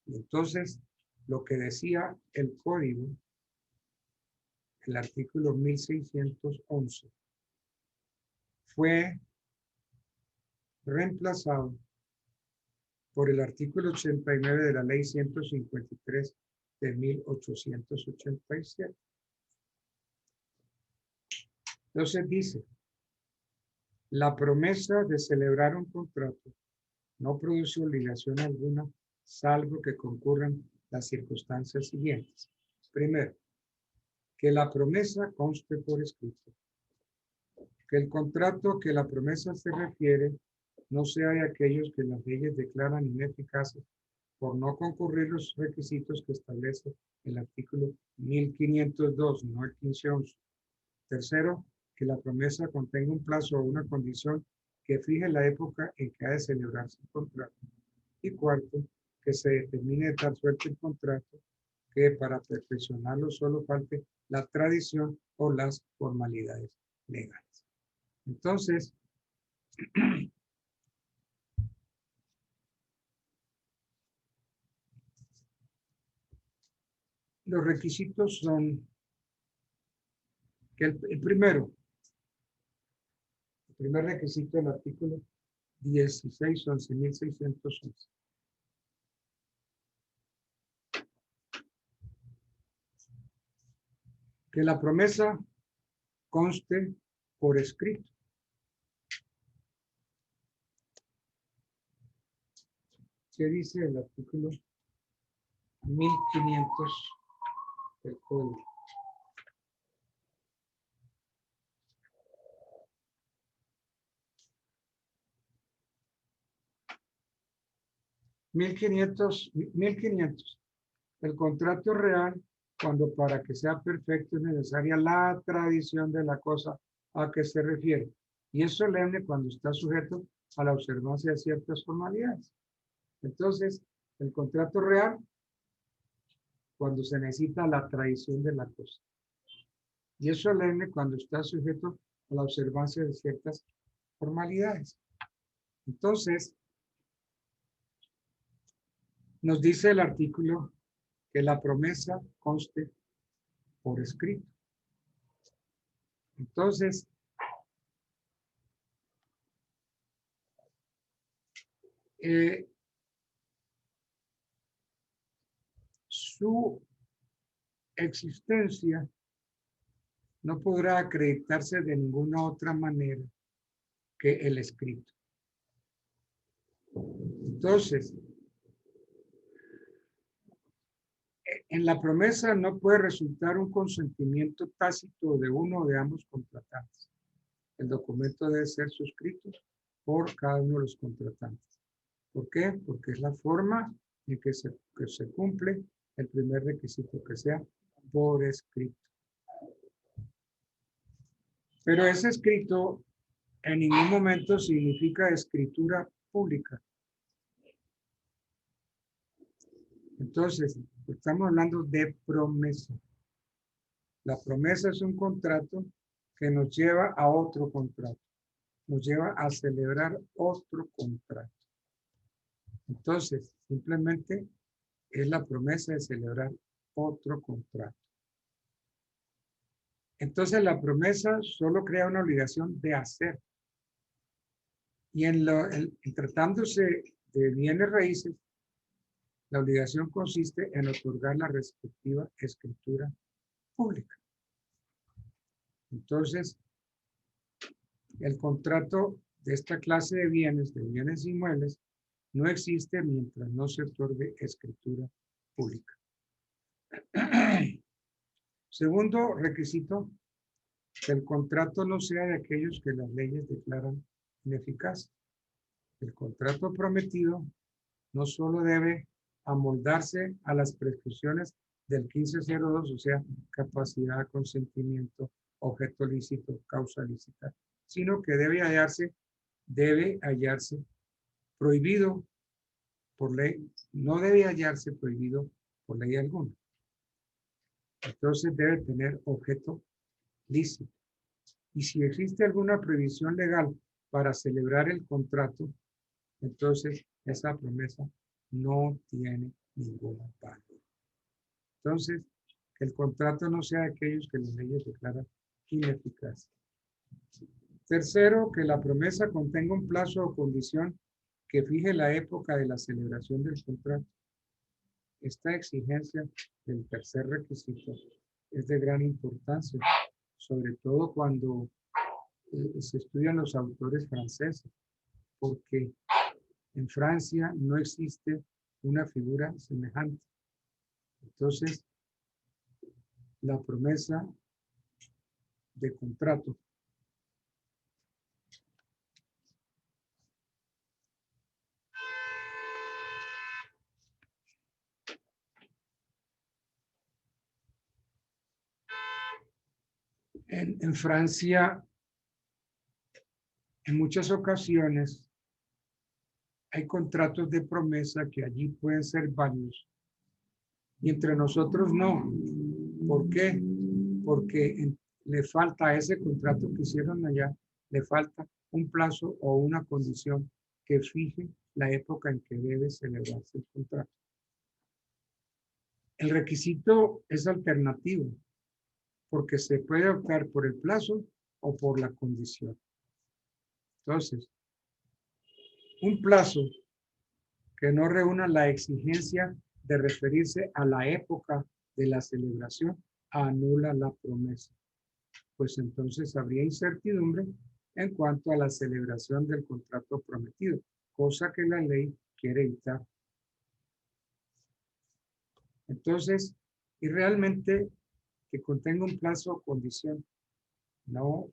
Y entonces, lo que decía el código, el artículo 1611, fue reemplazado por el artículo 89 de la ley 153 de 1887. Entonces dice, la promesa de celebrar un contrato no produce obligación alguna, salvo que concurran las circunstancias siguientes. Primero, que la promesa conste por escrito. Que el contrato que la promesa se refiere no sea de aquellos que las leyes declaran ineficaces por no concurrir los requisitos que establece el artículo 1502, no el 1511. Tercero, que la promesa contenga un plazo o una condición que fije la época en que ha de celebrarse el contrato. Y cuarto, que se determine de tal suerte el contrato que para perfeccionarlo solo falte la tradición o las formalidades legales. Entonces, los requisitos son que el primero, Primer requisito del artículo 16, 11.611. Que la promesa conste por escrito. ¿Qué dice el artículo 1500 del Código? Mil quinientos. El contrato real, cuando para que sea perfecto es necesaria la tradición de la cosa a que se refiere. Y es solemne cuando está sujeto a la observancia de ciertas formalidades. Entonces, el contrato real, cuando se necesita la tradición de la cosa. Y es solemne cuando está sujeto a la observancia de ciertas formalidades. Entonces, nos dice el artículo que la promesa conste por escrito. Entonces, su existencia no podrá acreditarse de ninguna otra manera que el escrito. Entonces, en la promesa no puede resultar un consentimiento tácito de uno o de ambos contratantes. El documento debe ser suscrito por cada uno de los contratantes. ¿Por qué? Porque es la forma en que se cumple el primer requisito, que sea por escrito. Pero ese escrito en ningún momento significa escritura pública. Entonces, estamos hablando de promesa. La promesa es un contrato que nos lleva a otro contrato. Nos lleva a celebrar otro contrato. Entonces, simplemente es la promesa de celebrar otro contrato. Entonces, la promesa solo crea una obligación de hacer. Y en tratándose de bienes raíces, la obligación consiste en otorgar la respectiva escritura pública. Entonces, el contrato de esta clase de bienes inmuebles, no existe mientras no se otorgue escritura pública. Segundo requisito, que el contrato no sea de aquellos que las leyes declaran ineficaz. El contrato prometido no solo debe amoldarse a las prescripciones del 1502, o sea, capacidad, consentimiento, objeto lícito, causa lícita, sino que debe hallarse prohibido por ley, no debe hallarse prohibido por ley alguna. Entonces debe tener objeto lícito. Y si existe alguna prohibición legal para celebrar el contrato, entonces esa promesa no tiene ningún valor. Entonces, que el contrato no sea de aquellos que las leyes declaran ineficaz. Tercero, que la promesa contenga un plazo o condición que fije la época de la celebración del contrato. Esta exigencia del tercer requisito es de gran importancia, sobre todo cuando se estudian los autores franceses, porque en Francia no existe una figura semejante. Entonces, la promesa de contrato en Francia, en muchas ocasiones, hay contratos de promesa que allí pueden ser válidos y entre nosotros no. ¿Por qué? Porque le falta a ese contrato que hicieron allá, le falta un plazo o una condición que fije la época en que debe celebrarse el contrato. El requisito es alternativo, porque se puede optar por el plazo o por la condición. Entonces, un plazo que no reúna la exigencia de referirse a la época de la celebración anula la promesa, pues entonces habría incertidumbre en cuanto a la celebración del contrato prometido, cosa que la ley quiere evitar. Entonces, y realmente que contenga un plazo o condición. No,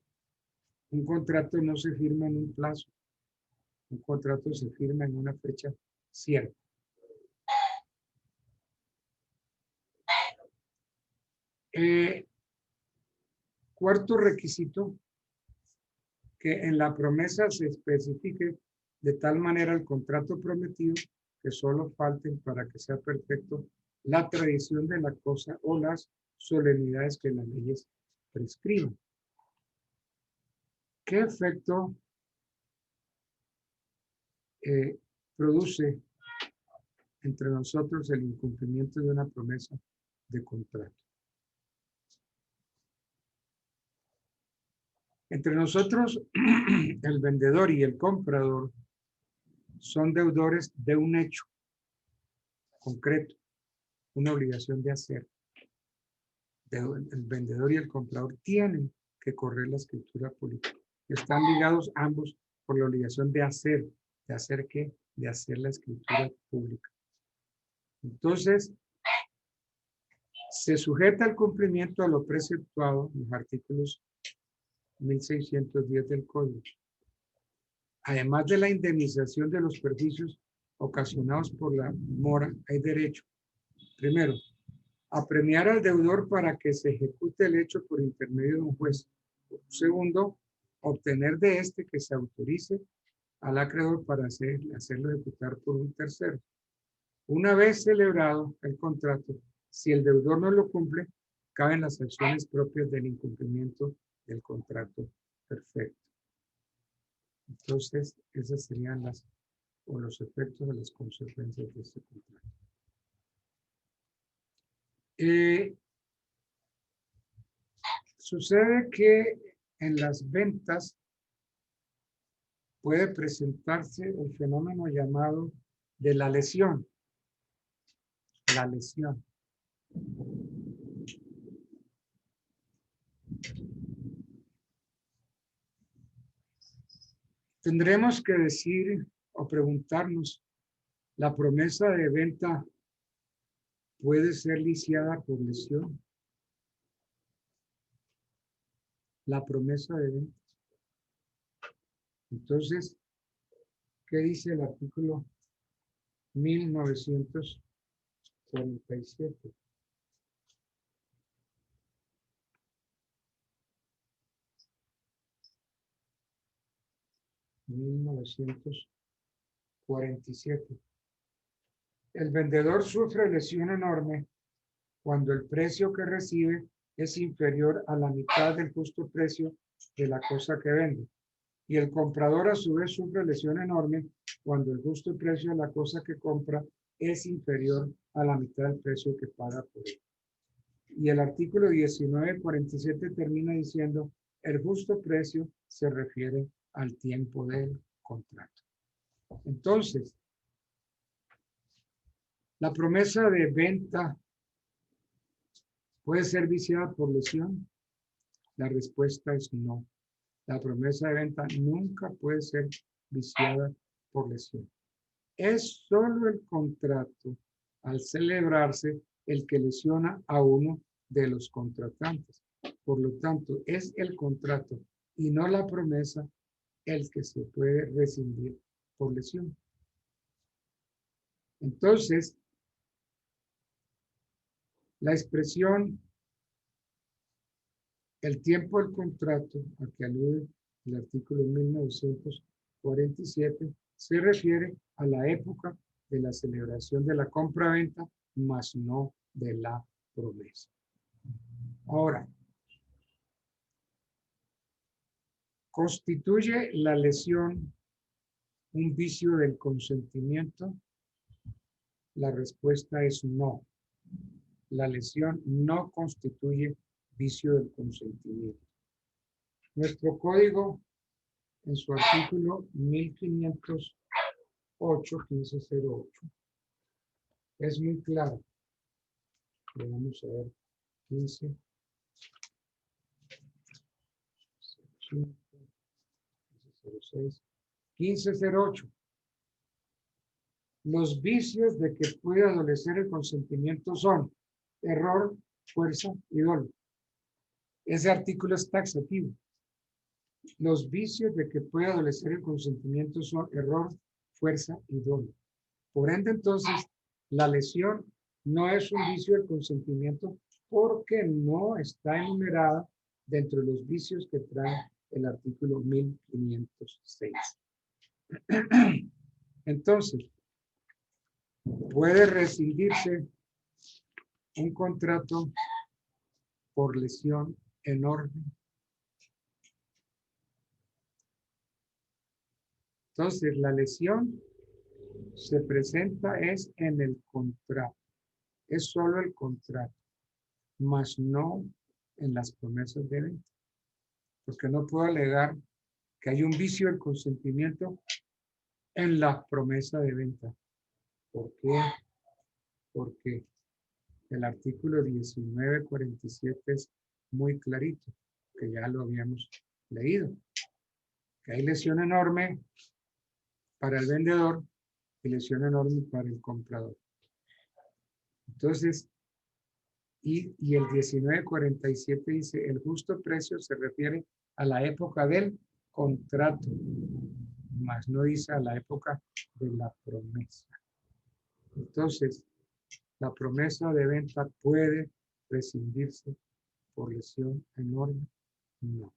un contrato no se firma en un plazo, un contrato se firma en una fecha cierta. Cuarto requisito, que en la promesa se especifique de tal manera el contrato prometido que solo falten para que sea perfecto la tradición de la cosa o las solemnidades que las leyes prescriban. ¿Qué efecto produce entre nosotros el incumplimiento de una promesa de contrato? Entre nosotros, el vendedor y el comprador son deudores de un hecho concreto, una obligación de hacer. El vendedor y el comprador tienen que correr la escritura pública. Están ligados ambos por la obligación de hacer. ¿De hacer qué? De hacer la escritura pública. Entonces, se sujeta al cumplimiento a lo preceptuado en los artículos 1610 del Código. Además de la indemnización de los perjuicios ocasionados por la mora, hay derecho, primero, a premiar al deudor para que se ejecute el hecho por intermedio de un juez. Segundo, obtener de este que se autorice al acreedor para hacerlo ejecutar por un tercero. Una vez celebrado el contrato, si el deudor no lo cumple, caben las acciones propias del incumplimiento del contrato perfecto. Entonces, esas serían los efectos de las consecuencias de este contrato. Sucede que en las ventas puede presentarse el fenómeno llamado de la lesión. La lesión. Tendremos que decir o preguntarnos, ¿la promesa de venta puede ser lisiada por lesión? La promesa de venta. Entonces, ¿qué dice el artículo 1947? El vendedor sufre lesión enorme cuando el precio que recibe es inferior a la mitad del justo precio de la cosa que vende. Y el comprador a su vez sufre lesión enorme cuando el justo precio de la cosa que compra es inferior a la mitad del precio que paga por él. Y el artículo 1947 termina diciendo, el justo precio se refiere al tiempo del contrato. Entonces, la promesa de venta puede ser viciada por lesión. La respuesta es no. La promesa de venta nunca puede ser viciada por lesión. Es solo el contrato al celebrarse el que lesiona a uno de los contratantes. Por lo tanto, es el contrato y no la promesa el que se puede rescindir por lesión. Entonces, la expresión el tiempo del contrato al que alude el artículo 1947 se refiere a la época de la celebración de la compra-venta, mas no de la promesa. Ahora, ¿constituye la lesión un vicio del consentimiento? La respuesta es no. La lesión no constituye vicio del consentimiento. Nuestro código en su artículo 1508, 1508. Es muy claro. Le vamos a ver 15. 1506, 1508. Los vicios de que puede adolecer el consentimiento son error, fuerza y dolo. Ese artículo es taxativo. Los vicios de que puede adolecer el consentimiento son error, fuerza y dolo. Por ende, entonces, la lesión no es un vicio del consentimiento porque no está enumerada dentro de los vicios que trae el artículo 1506. Entonces, puede rescindirse un contrato por lesión enorme. Entonces, la lesión se presenta es en el contrato. Es solo el contrato, mas no en las promesas de venta. Porque no puedo alegar que hay un vicio del consentimiento en la promesa de venta. ¿Por qué? Porque el artículo 1947 es muy clarito, que ya lo habíamos leído, que hay lesión enorme para el vendedor y lesión enorme para el comprador. Entonces, y el 1947 dice, el justo precio se refiere a la época del contrato, mas no dice a la época de la promesa. Entonces, la promesa de venta puede rescindirse por lesión enorme. No,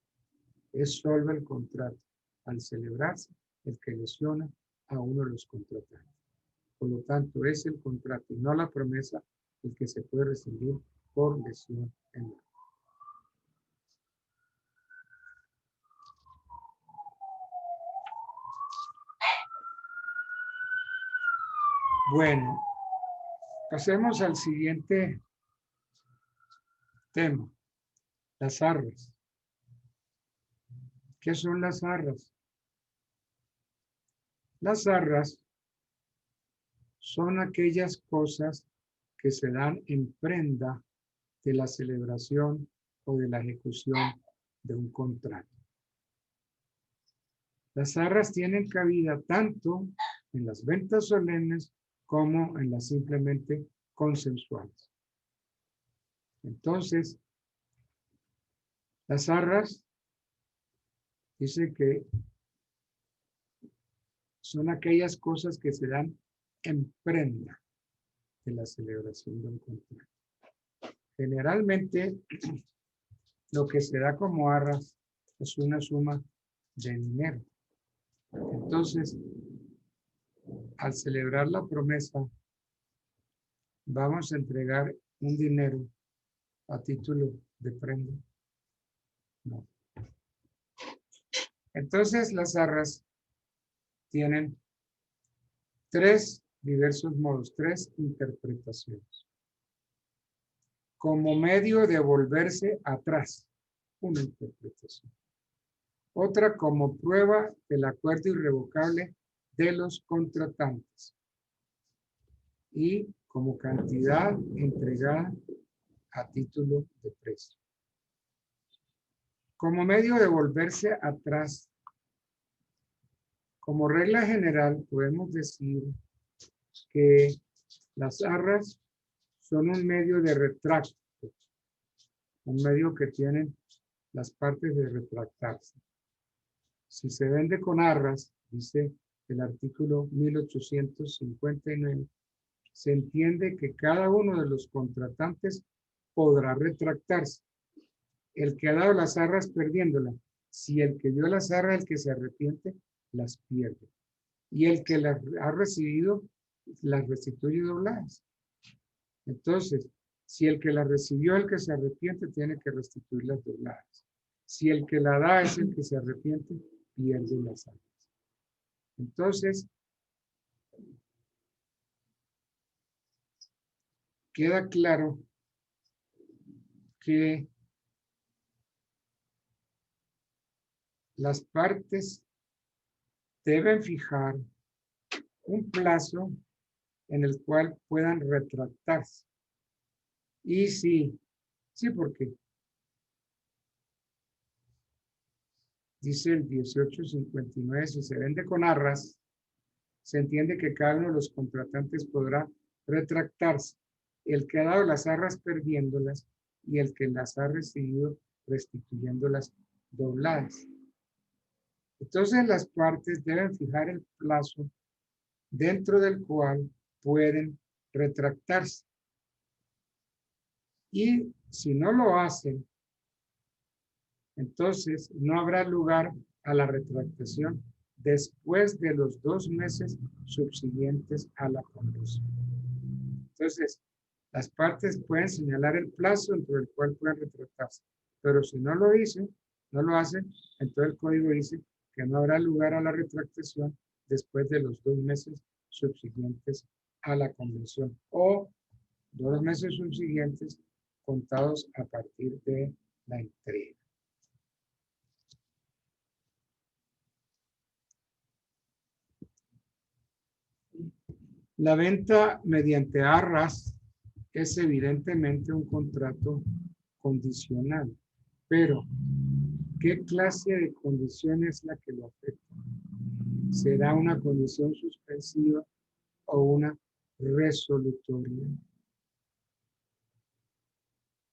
es solo el contrato al celebrarse el que lesiona a uno de los contratantes. Por lo tanto, es el contrato y no la promesa el que se puede rescindir por lesión enorme. Bueno, pasemos al siguiente tema, las arras. ¿Qué son las arras? Las arras son aquellas cosas que se dan en prenda de la celebración o de la ejecución de un contrato. Las arras tienen cabida tanto en las ventas solemnes como en las simplemente consensuales. Entonces, las arras dice que son aquellas cosas que se dan en prenda de la celebración de un contrato. Generalmente, lo que se da como arras es una suma de dinero. Entonces, al celebrar la promesa, vamos a entregar un dinero a título de prenda. No. Entonces, las arras tienen tres diversos modos, tres interpretaciones. Como medio de volverse atrás, una interpretación. Otra como prueba del acuerdo irrevocable de los contratantes. Y como cantidad entregada a título de precio. Como medio de volverse atrás, como regla general, podemos decir que las arras son un medio de retracto, un medio que tienen las partes de retractarse. Si se vende con arras, dice el artículo 1859, se entiende que cada uno de los contratantes podrá retractarse. El que ha dado las arras perdiéndolas. Si el que dio las arras, el que se arrepiente, las pierde. Y el que las ha recibido, las restituye dobladas. Entonces, si el que las recibió, el que se arrepiente, tiene que restituir las dobladas. Si el que la da es el que se arrepiente, pierde las arras. Entonces, queda claro que las partes deben fijar un plazo en el cual puedan retractarse. Y sí, porque dice el 1859, si se vende con arras, se entiende que cada uno de los contratantes podrá retractarse, el que ha dado las arras perdiéndolas y el que las ha recibido restituyéndolas dobladas. Entonces las partes deben fijar el plazo dentro del cual pueden retractarse. Y si no lo hacen, entonces no habrá lugar a la retractación después de los 2 meses subsiguientes a la conversión. Entonces, las partes pueden señalar el plazo dentro del cual pueden retractarse, pero si no lo dicen, no lo hacen, entonces el código dice que no habrá lugar a la retractación después de los 2 meses subsiguientes a la convención o 2 meses subsiguientes contados a partir de la entrega. La venta mediante arras es evidentemente un contrato condicional, pero ¿qué clase de condición es la que lo afecta? ¿Será una condición suspensiva o una resolutoria?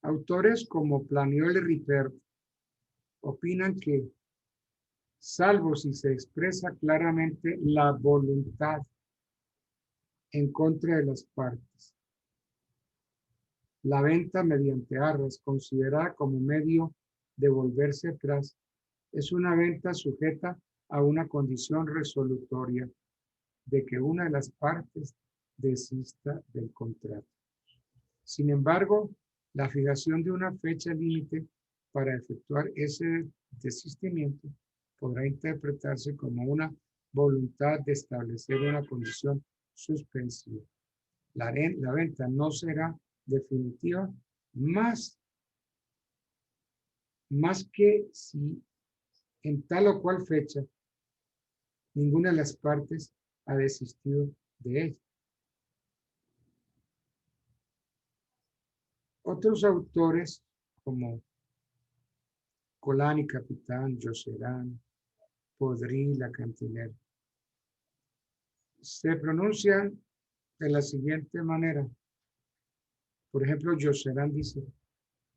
Autores como Planiol y Ripert opinan que, salvo si se expresa claramente la voluntad en contra de las partes, la venta mediante arras, considerada como medio de volverse atrás, es una venta sujeta a una condición resolutoria de que una de las partes desista del contrato. Sin embargo, la fijación de una fecha límite para efectuar ese desistimiento podrá interpretarse como una voluntad de establecer una condición suspensiva. La venta no será definitiva más que si en tal o cual fecha ninguna de las partes ha desistido de ella. Otros autores como Colán y Capitán, Jocerán, Podrí, Lacantiler, se pronuncian de la siguiente manera. Por ejemplo, Jocerán dice,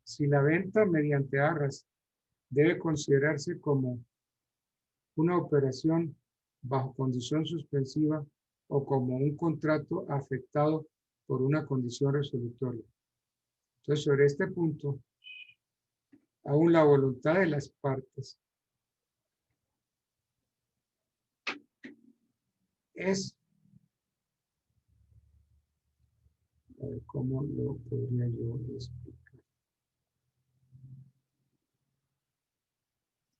si la venta mediante arras debe considerarse como una operación bajo condición suspensiva o como un contrato afectado por una condición resolutoria. Entonces, sobre este punto, aún la voluntad de las partes es, a ver, ¿cómo lo podría yo explicar?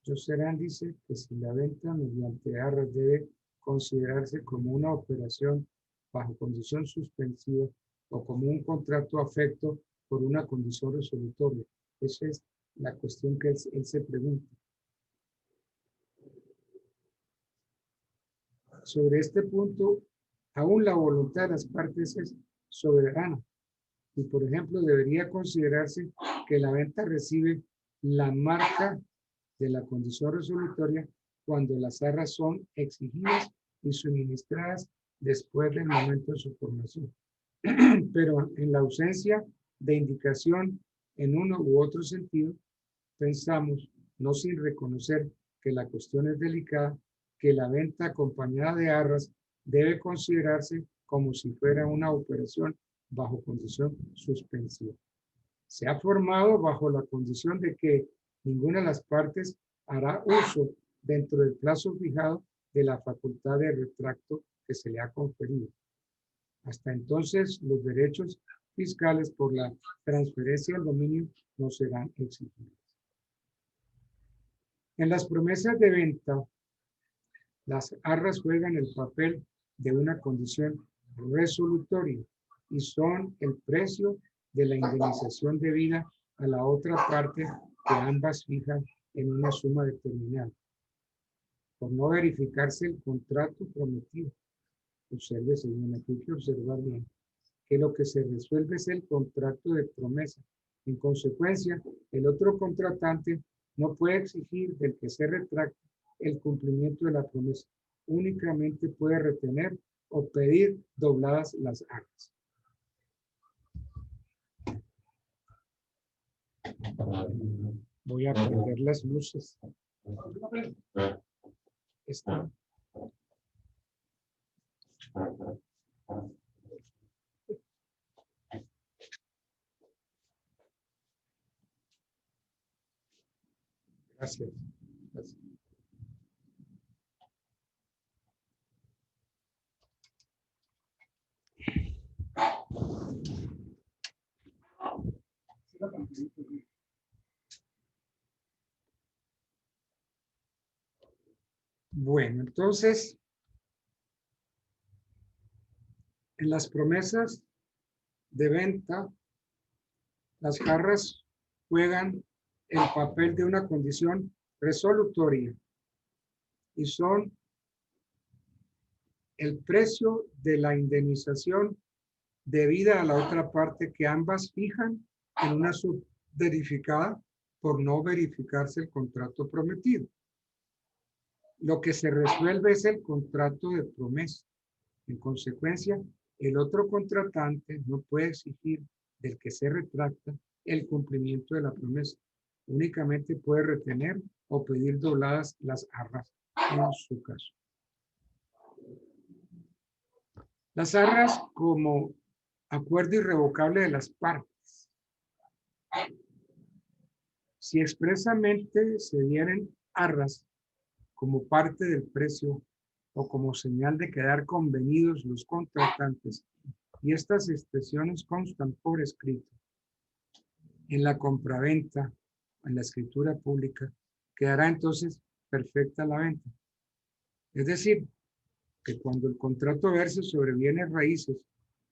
Jocerán dice que si la venta mediante arras debe considerarse como una operación bajo condición suspensiva o como un contrato afecto por una condición resolutoria. Esa es la cuestión que él se pregunta. Sobre este punto, aún la voluntad de las partes es soberana. Y, por ejemplo, debería considerarse que la venta recibe la marca de la condición resolutoria cuando las arras son exigidas y suministradas después del momento de su formación. Pero en la ausencia de indicación en uno u otro sentido, pensamos, no sin reconocer que la cuestión es delicada, que la venta acompañada de arras debe considerarse como si fuera una operación bajo condición suspensiva. Se ha formado bajo la condición de que ninguna de las partes hará uso dentro del plazo fijado de la facultad de retracto que se le ha conferido. Hasta entonces, los derechos fiscales por la transferencia del dominio no serán exigidos. En las promesas de venta, las arras juegan el papel de una condición resolutoria y son el precio de la indemnización debida a la otra parte que ambas fijan en una suma determinada. por no verificarse el contrato prometido. Obsérvese bien, aquí hay que observar bien que lo que se resuelve es el contrato de promesa. En consecuencia, el otro contratante no puede exigir del que se retracta el cumplimiento de la promesa. Únicamente puede retener o pedir dobladas las arras. Voy a prender las luces. Está. Gracias. Gracias. Bueno, entonces, en las promesas de venta, las jarras juegan el papel de una condición resolutoria y son el precio de la indemnización debida a la otra parte que ambas fijan en una subverificada por no verificarse el contrato prometido. Lo que se resuelve es el contrato de promesa. En consecuencia, el otro contratante no puede exigir del que se retracta el cumplimiento de la promesa. Únicamente puede retener o pedir dobladas las arras en su caso. Las arras como acuerdo irrevocable de las partes. Si expresamente se dieren arras como parte del precio o como señal de quedar convenidos los contratantes, y estas expresiones constan por escrito en la compraventa, en la escritura pública, quedará entonces perfecta la venta. Es decir, que cuando el contrato verse sobre bienes raíces,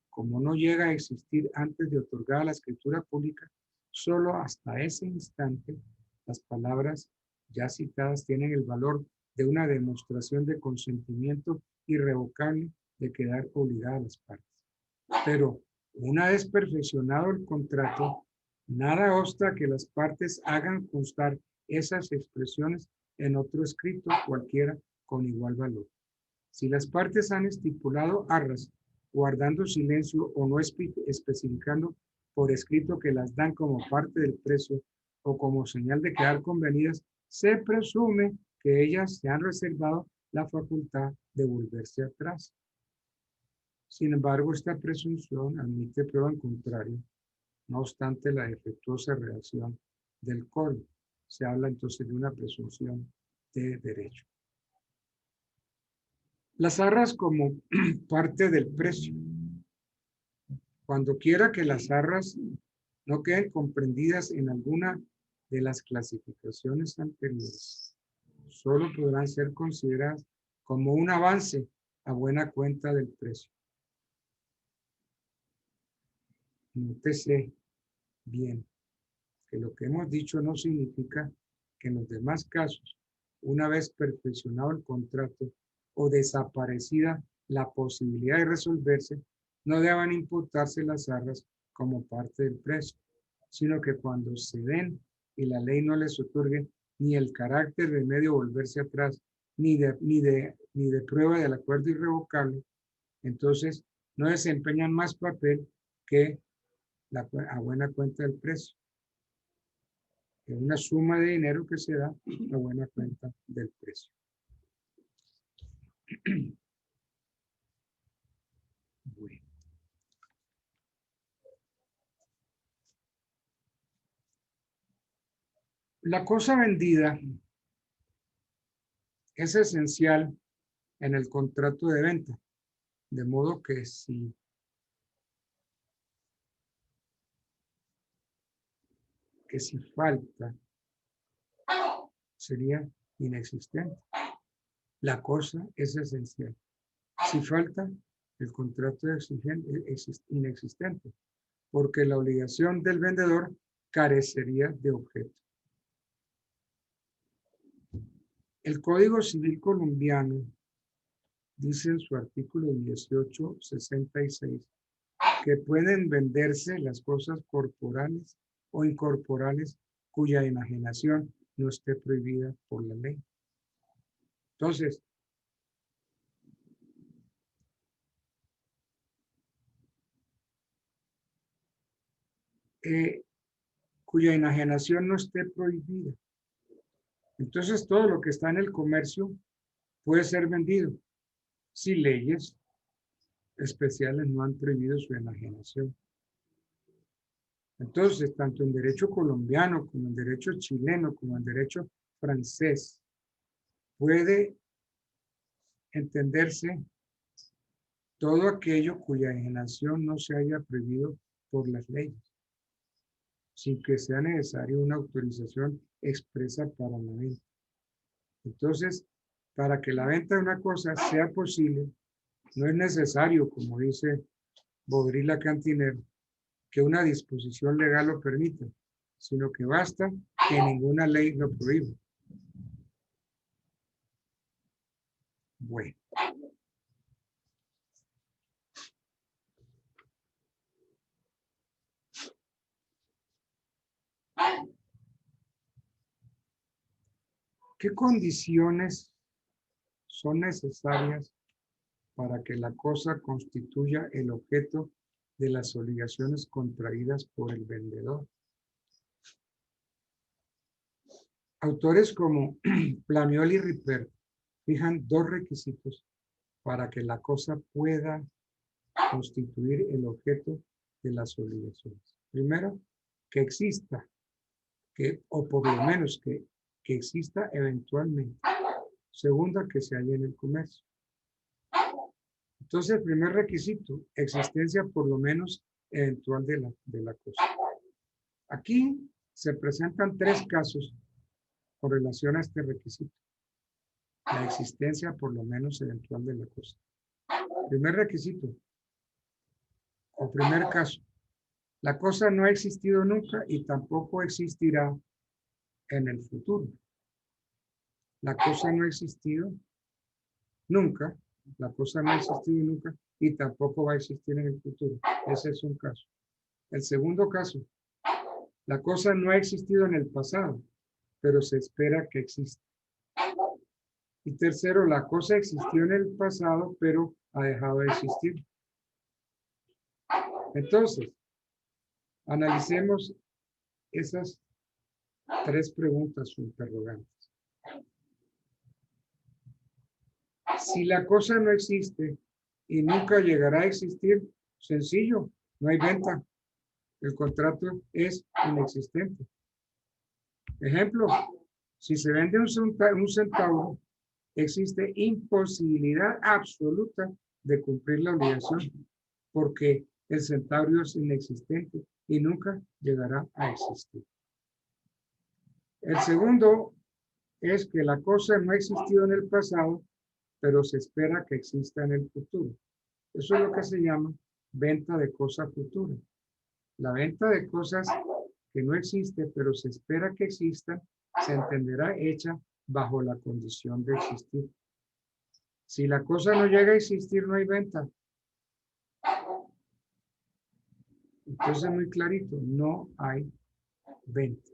como no llega a existir antes de otorgar la escritura pública, solo hasta ese instante las palabras ya citadas tienen el valor de una demostración de consentimiento irrevocable de quedar obligada a las partes. Pero una vez perfeccionado el contrato, nada obsta que las partes hagan constar esas expresiones en otro escrito cualquiera con igual valor. Si las partes han estipulado arras, guardando silencio o no especificando por escrito que las dan como parte del precio o como señal de quedar convenidas, se presume que ellas se han reservado la facultad de volverse atrás. Sin embargo, esta presunción admite prueba en contrario, no obstante la defectuosa redacción del código. Se habla entonces de una presunción de derecho. Las arras como parte del precio. Cuando quiera que las arras no queden comprendidas en alguna de las clasificaciones anteriores, solo podrán ser consideradas como un avance a buena cuenta del precio. Nótese bien que lo que hemos dicho no significa que en los demás casos, una vez perfeccionado el contrato o desaparecida la posibilidad de resolverse, no deban imputarse las arras como parte del precio, sino que cuando se den y la ley no les otorgue ni el carácter de medio volverse atrás, ni de prueba del acuerdo irrevocable, entonces no desempeñan más papel que a buena cuenta del precio. Es una suma de dinero que se da a buena cuenta del precio. Bueno. La cosa vendida es esencial en el contrato de venta, de modo que si falta, sería inexistente. La cosa es esencial. Si falta, el contrato es inexistente, porque la obligación del vendedor carecería de objeto. El Código Civil colombiano dice en su artículo 1866 que pueden venderse las cosas corporales o incorporales cuya enajenación no esté prohibida por la ley. Entonces, cuya enajenación no esté prohibida. Entonces, todo lo que está en el comercio puede ser vendido si leyes especiales no han prohibido su enajenación. Entonces, tanto en derecho colombiano como en derecho chileno, como en derecho francés, puede entenderse todo aquello cuya enajenación no se haya prohibido por las leyes, sin que sea necesario una autorización expresa para la venta. Entonces, para que la venta de una cosa sea posible, no es necesario, como dice Baudrillard-Cantinier, que una disposición legal lo permita, sino que basta que ninguna ley lo prohíba. Bueno. ¿Qué condiciones son necesarias para que la cosa constituya el objeto de las obligaciones contraídas por el vendedor? Autores como Plamiol y Ripert fijan dos requisitos para que la cosa pueda constituir el objeto de las obligaciones. Primero, que exista, o por lo menos que exista eventualmente. Segunda, que se halle en el comercio. Entonces, el primer requisito, existencia por lo menos eventual de la cosa. Aquí se presentan tres casos con relación a este requisito. La existencia por lo menos eventual de la cosa. Primer requisito, o primer caso, la cosa no ha existido nunca y tampoco existirá en el futuro. La cosa no ha existido nunca, la cosa no ha existido nunca y tampoco va a existir en el futuro. Ese es un caso. El segundo caso, la cosa no ha existido en el pasado, pero se espera que exista. Y tercero, la cosa existió en el pasado, pero ha dejado de existir. Entonces, analicemos esas tres preguntas o interrogantes. Si la cosa no existe y nunca llegará a existir, sencillo, no hay venta. El contrato es inexistente. Ejemplo, si se vende un centavo, existe imposibilidad absoluta de cumplir la obligación porque el centavo es inexistente y nunca llegará a existir. El segundo es que la cosa no ha existido en el pasado, pero se espera que exista en el futuro. Eso es lo que se llama venta de cosa futura. La venta de cosas que no existe, pero se espera que existan, se entenderá hecha bajo la condición de existir. Si la cosa no llega a existir, no hay venta. Entonces, muy clarito, no hay venta.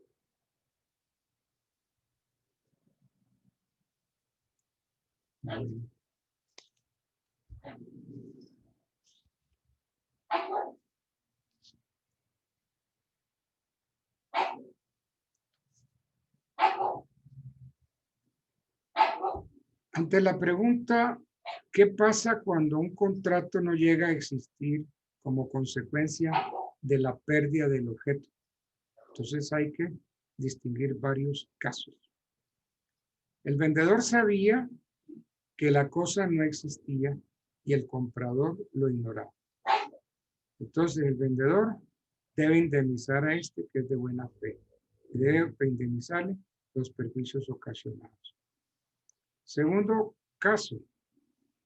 Bueno. Ante la pregunta, ¿qué pasa cuando un contrato no llega a existir como consecuencia de la pérdida del objeto? Entonces hay que distinguir varios casos. El vendedor sabía que la cosa no existía y el comprador lo ignoraba. Entonces el vendedor debe indemnizar a este que es de buena fe. Debe indemnizarle los perjuicios ocasionados. Segundo caso,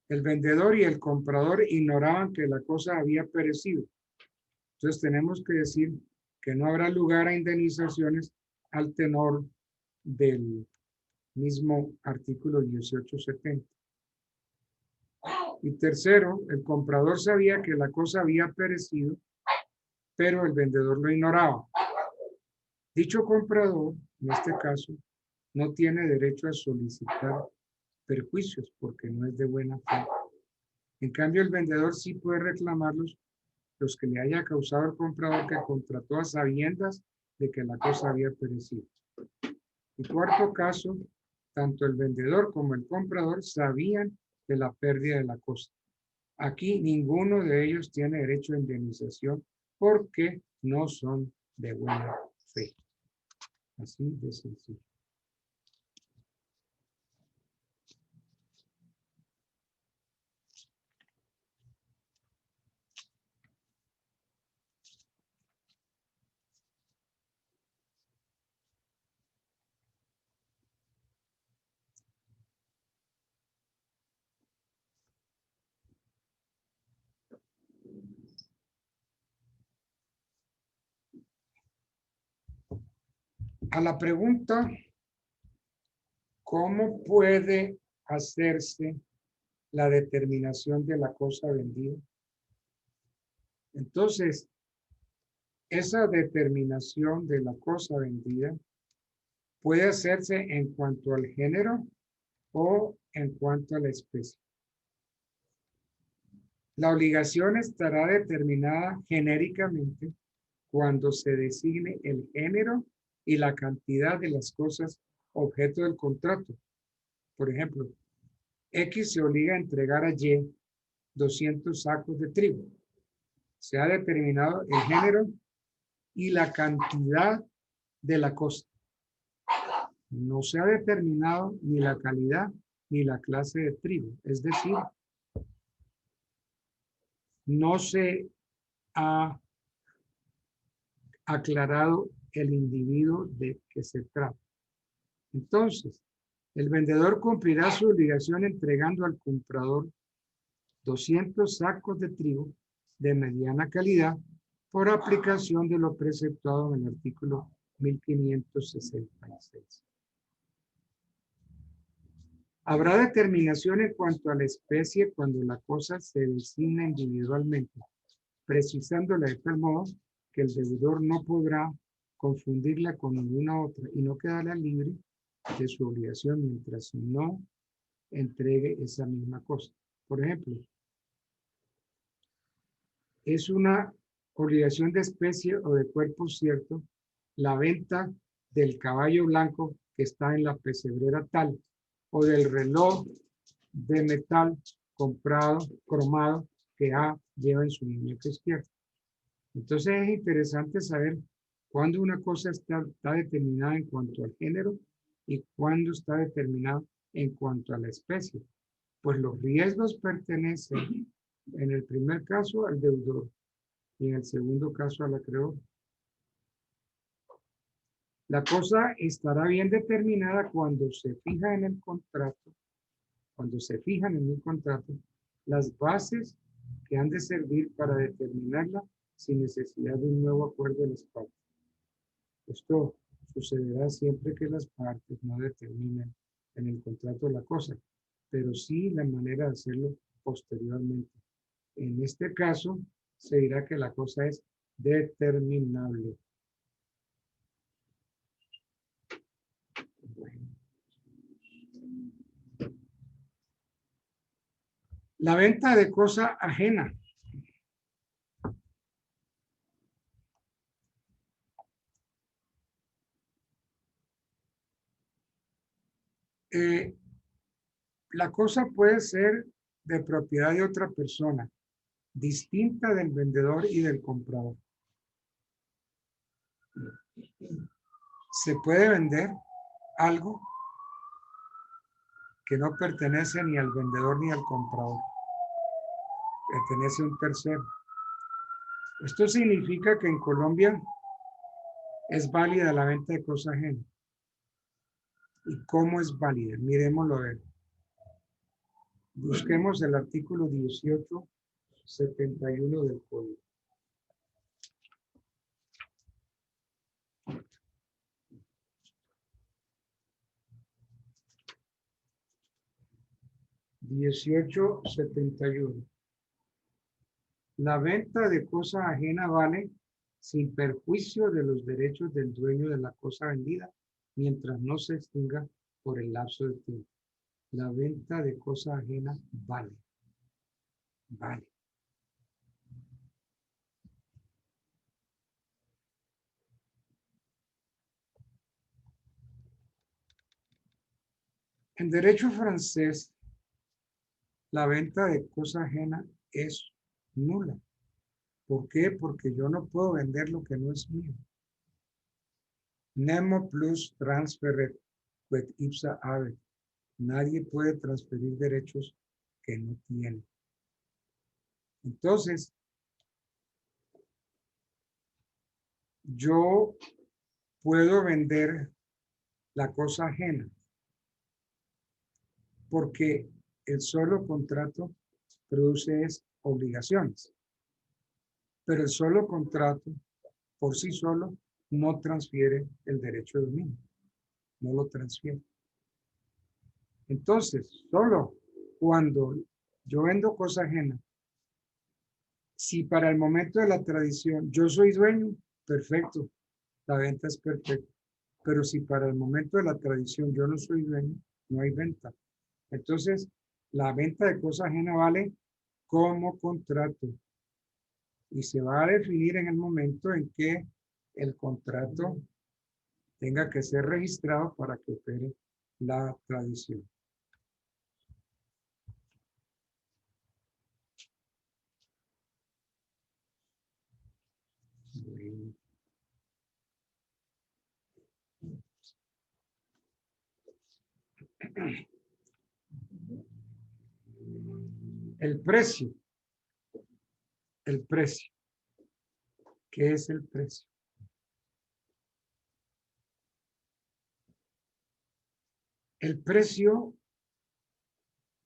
el vendedor y el comprador ignoraban que la cosa había perecido. Entonces tenemos que decir que no habrá lugar a indemnizaciones al tenor del Mismo artículo 1870. Y tercero, el comprador sabía que la cosa había perecido, pero el vendedor lo ignoraba. Dicho comprador, en este caso, no tiene derecho a solicitar perjuicios porque no es de buena fe. En cambio, el vendedor sí puede reclamarlos los que le haya causado el comprador que contrató a sabiendas de que la cosa había perecido. Y cuarto caso, tanto el vendedor como el comprador sabían de la pérdida de la cosa. Aquí ninguno de ellos tiene derecho a indemnización porque no son de buena fe. Así de sencillo. A la pregunta, ¿cómo puede hacerse la determinación de la cosa vendida? Entonces, esa determinación de la cosa vendida puede hacerse en cuanto al género o en cuanto a la especie. La obligación estará determinada genéricamente cuando se designe el género y la cantidad de las cosas objeto del contrato. Por ejemplo, X se obliga a entregar a Y 200 sacos de trigo. Se ha determinado el género y la cantidad de la cosa. No se ha determinado ni la calidad ni la clase de trigo. Es decir, no se ha aclarado el individuo de que se trata. Entonces, el vendedor cumplirá su obligación entregando al comprador 200 sacos de trigo de mediana calidad por aplicación de lo preceptuado en el artículo 1566. Habrá determinación en cuanto a la especie cuando la cosa se designa individualmente, precisándola de tal modo que el deudor no podrá confundirla con ninguna otra y no quedará libre de su obligación mientras no entregue esa misma cosa. Por ejemplo, es una obligación de especie o de cuerpo cierto la venta del caballo blanco que está en la pesebrera tal o del reloj de metal comprado, cromado, que A lleva en su muñeca izquierda. Entonces es interesante saber cuándo una cosa está determinada en cuanto al género y cuándo está determinada en cuanto a la especie. Pues los riesgos pertenecen en el primer caso al deudor y en el segundo caso al acreedor. La cosa estará bien determinada cuando se fija en el contrato, cuando se fijan en el contrato las bases que han de servir para determinarla sin necesidad de un nuevo acuerdo de las partes. Esto sucederá siempre que las partes no determinen en el contrato la cosa, pero sí la manera de hacerlo posteriormente. En este caso, se dirá que la cosa es determinable. La venta de cosa ajena. La cosa puede ser de propiedad de otra persona, distinta del vendedor y del comprador. Se puede vender algo que no pertenece ni al vendedor ni al comprador. Pertenece a un tercero. Esto significa que en Colombia es válida la venta de cosa ajena. ¿Y cómo es válida? Miremoslo a ver. Busquemos el artículo 1871 del Código. 1871. La venta de cosa ajena vale sin perjuicio de los derechos del dueño de la cosa vendida, mientras no se extinga por el lapso de tiempo. La venta de cosa ajena vale. Vale. En derecho francés, la venta de cosa ajena es nula. ¿Por qué? Porque yo no puedo vender lo que no es mío. Nemo plus transferret quod ipsa habet. Nadie puede transferir derechos que no tiene. Entonces, yo puedo vender la cosa ajena porque el solo contrato produce obligaciones, pero el solo contrato por sí solo no transfiere el derecho de dominio, no lo transfiere. Entonces, solo cuando yo vendo cosa ajena, si para el momento de la tradición yo soy dueño, perfecto, la venta es perfecta. Pero si para el momento de la tradición yo no soy dueño, no hay venta. Entonces, la venta de cosa ajena vale como contrato y se va a definir en el momento en que el contrato tenga que ser registrado para que opere la tradición. Bueno. El precio. El precio. ¿Qué es el precio? El precio,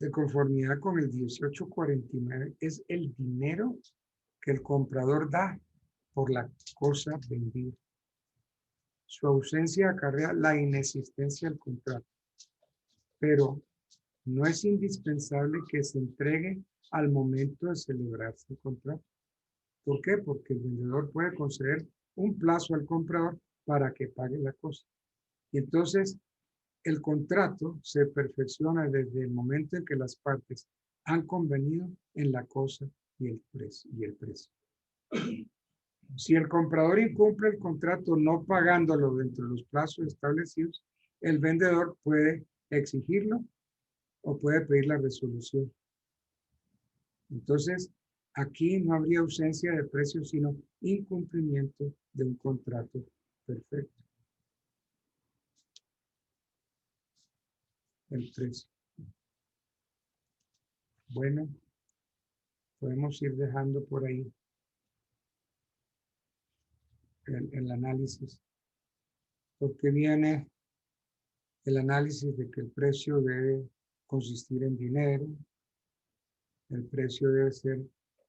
de conformidad con el 1849, es el dinero que el comprador da por la cosa vendida. Su ausencia acarrea la inexistencia del contrato, pero no es indispensable que se entregue al momento de celebrarse el contrato. ¿Por qué? Porque el vendedor puede conceder un plazo al comprador para que pague la cosa. Y entonces el contrato se perfecciona desde el momento en que las partes han convenido en la cosa y el precio. Si el comprador incumple el contrato no pagándolo dentro de los plazos establecidos, el vendedor puede exigirlo o puede pedir la resolución. Entonces, aquí no habría ausencia de precio, sino incumplimiento de un contrato perfecto. El precio. Bueno, podemos ir dejando por ahí el análisis, porque viene el análisis de que el precio debe consistir en dinero, el precio debe ser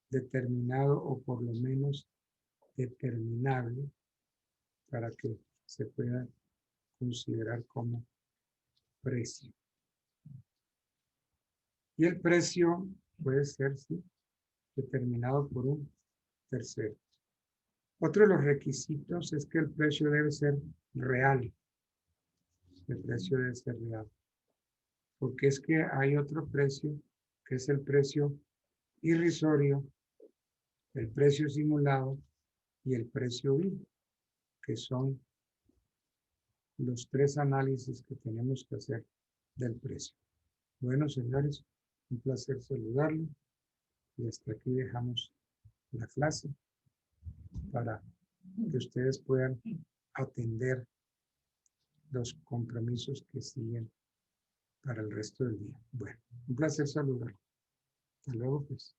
determinado o por lo menos determinable para que se pueda considerar como precio. Y el precio puede ser, sí, determinado por un tercero. Otro de los requisitos es que el precio debe ser real. El precio debe ser real. Porque es que hay otro precio, que es el precio irrisorio, el precio simulado y el precio vil, que son los tres análisis que tenemos que hacer del precio. Bueno, señores, un placer saludarlos y hasta aquí dejamos la clase para que ustedes puedan atender los compromisos que siguen para el resto del día. Bueno, un placer saludarlos. Hasta luego, pues.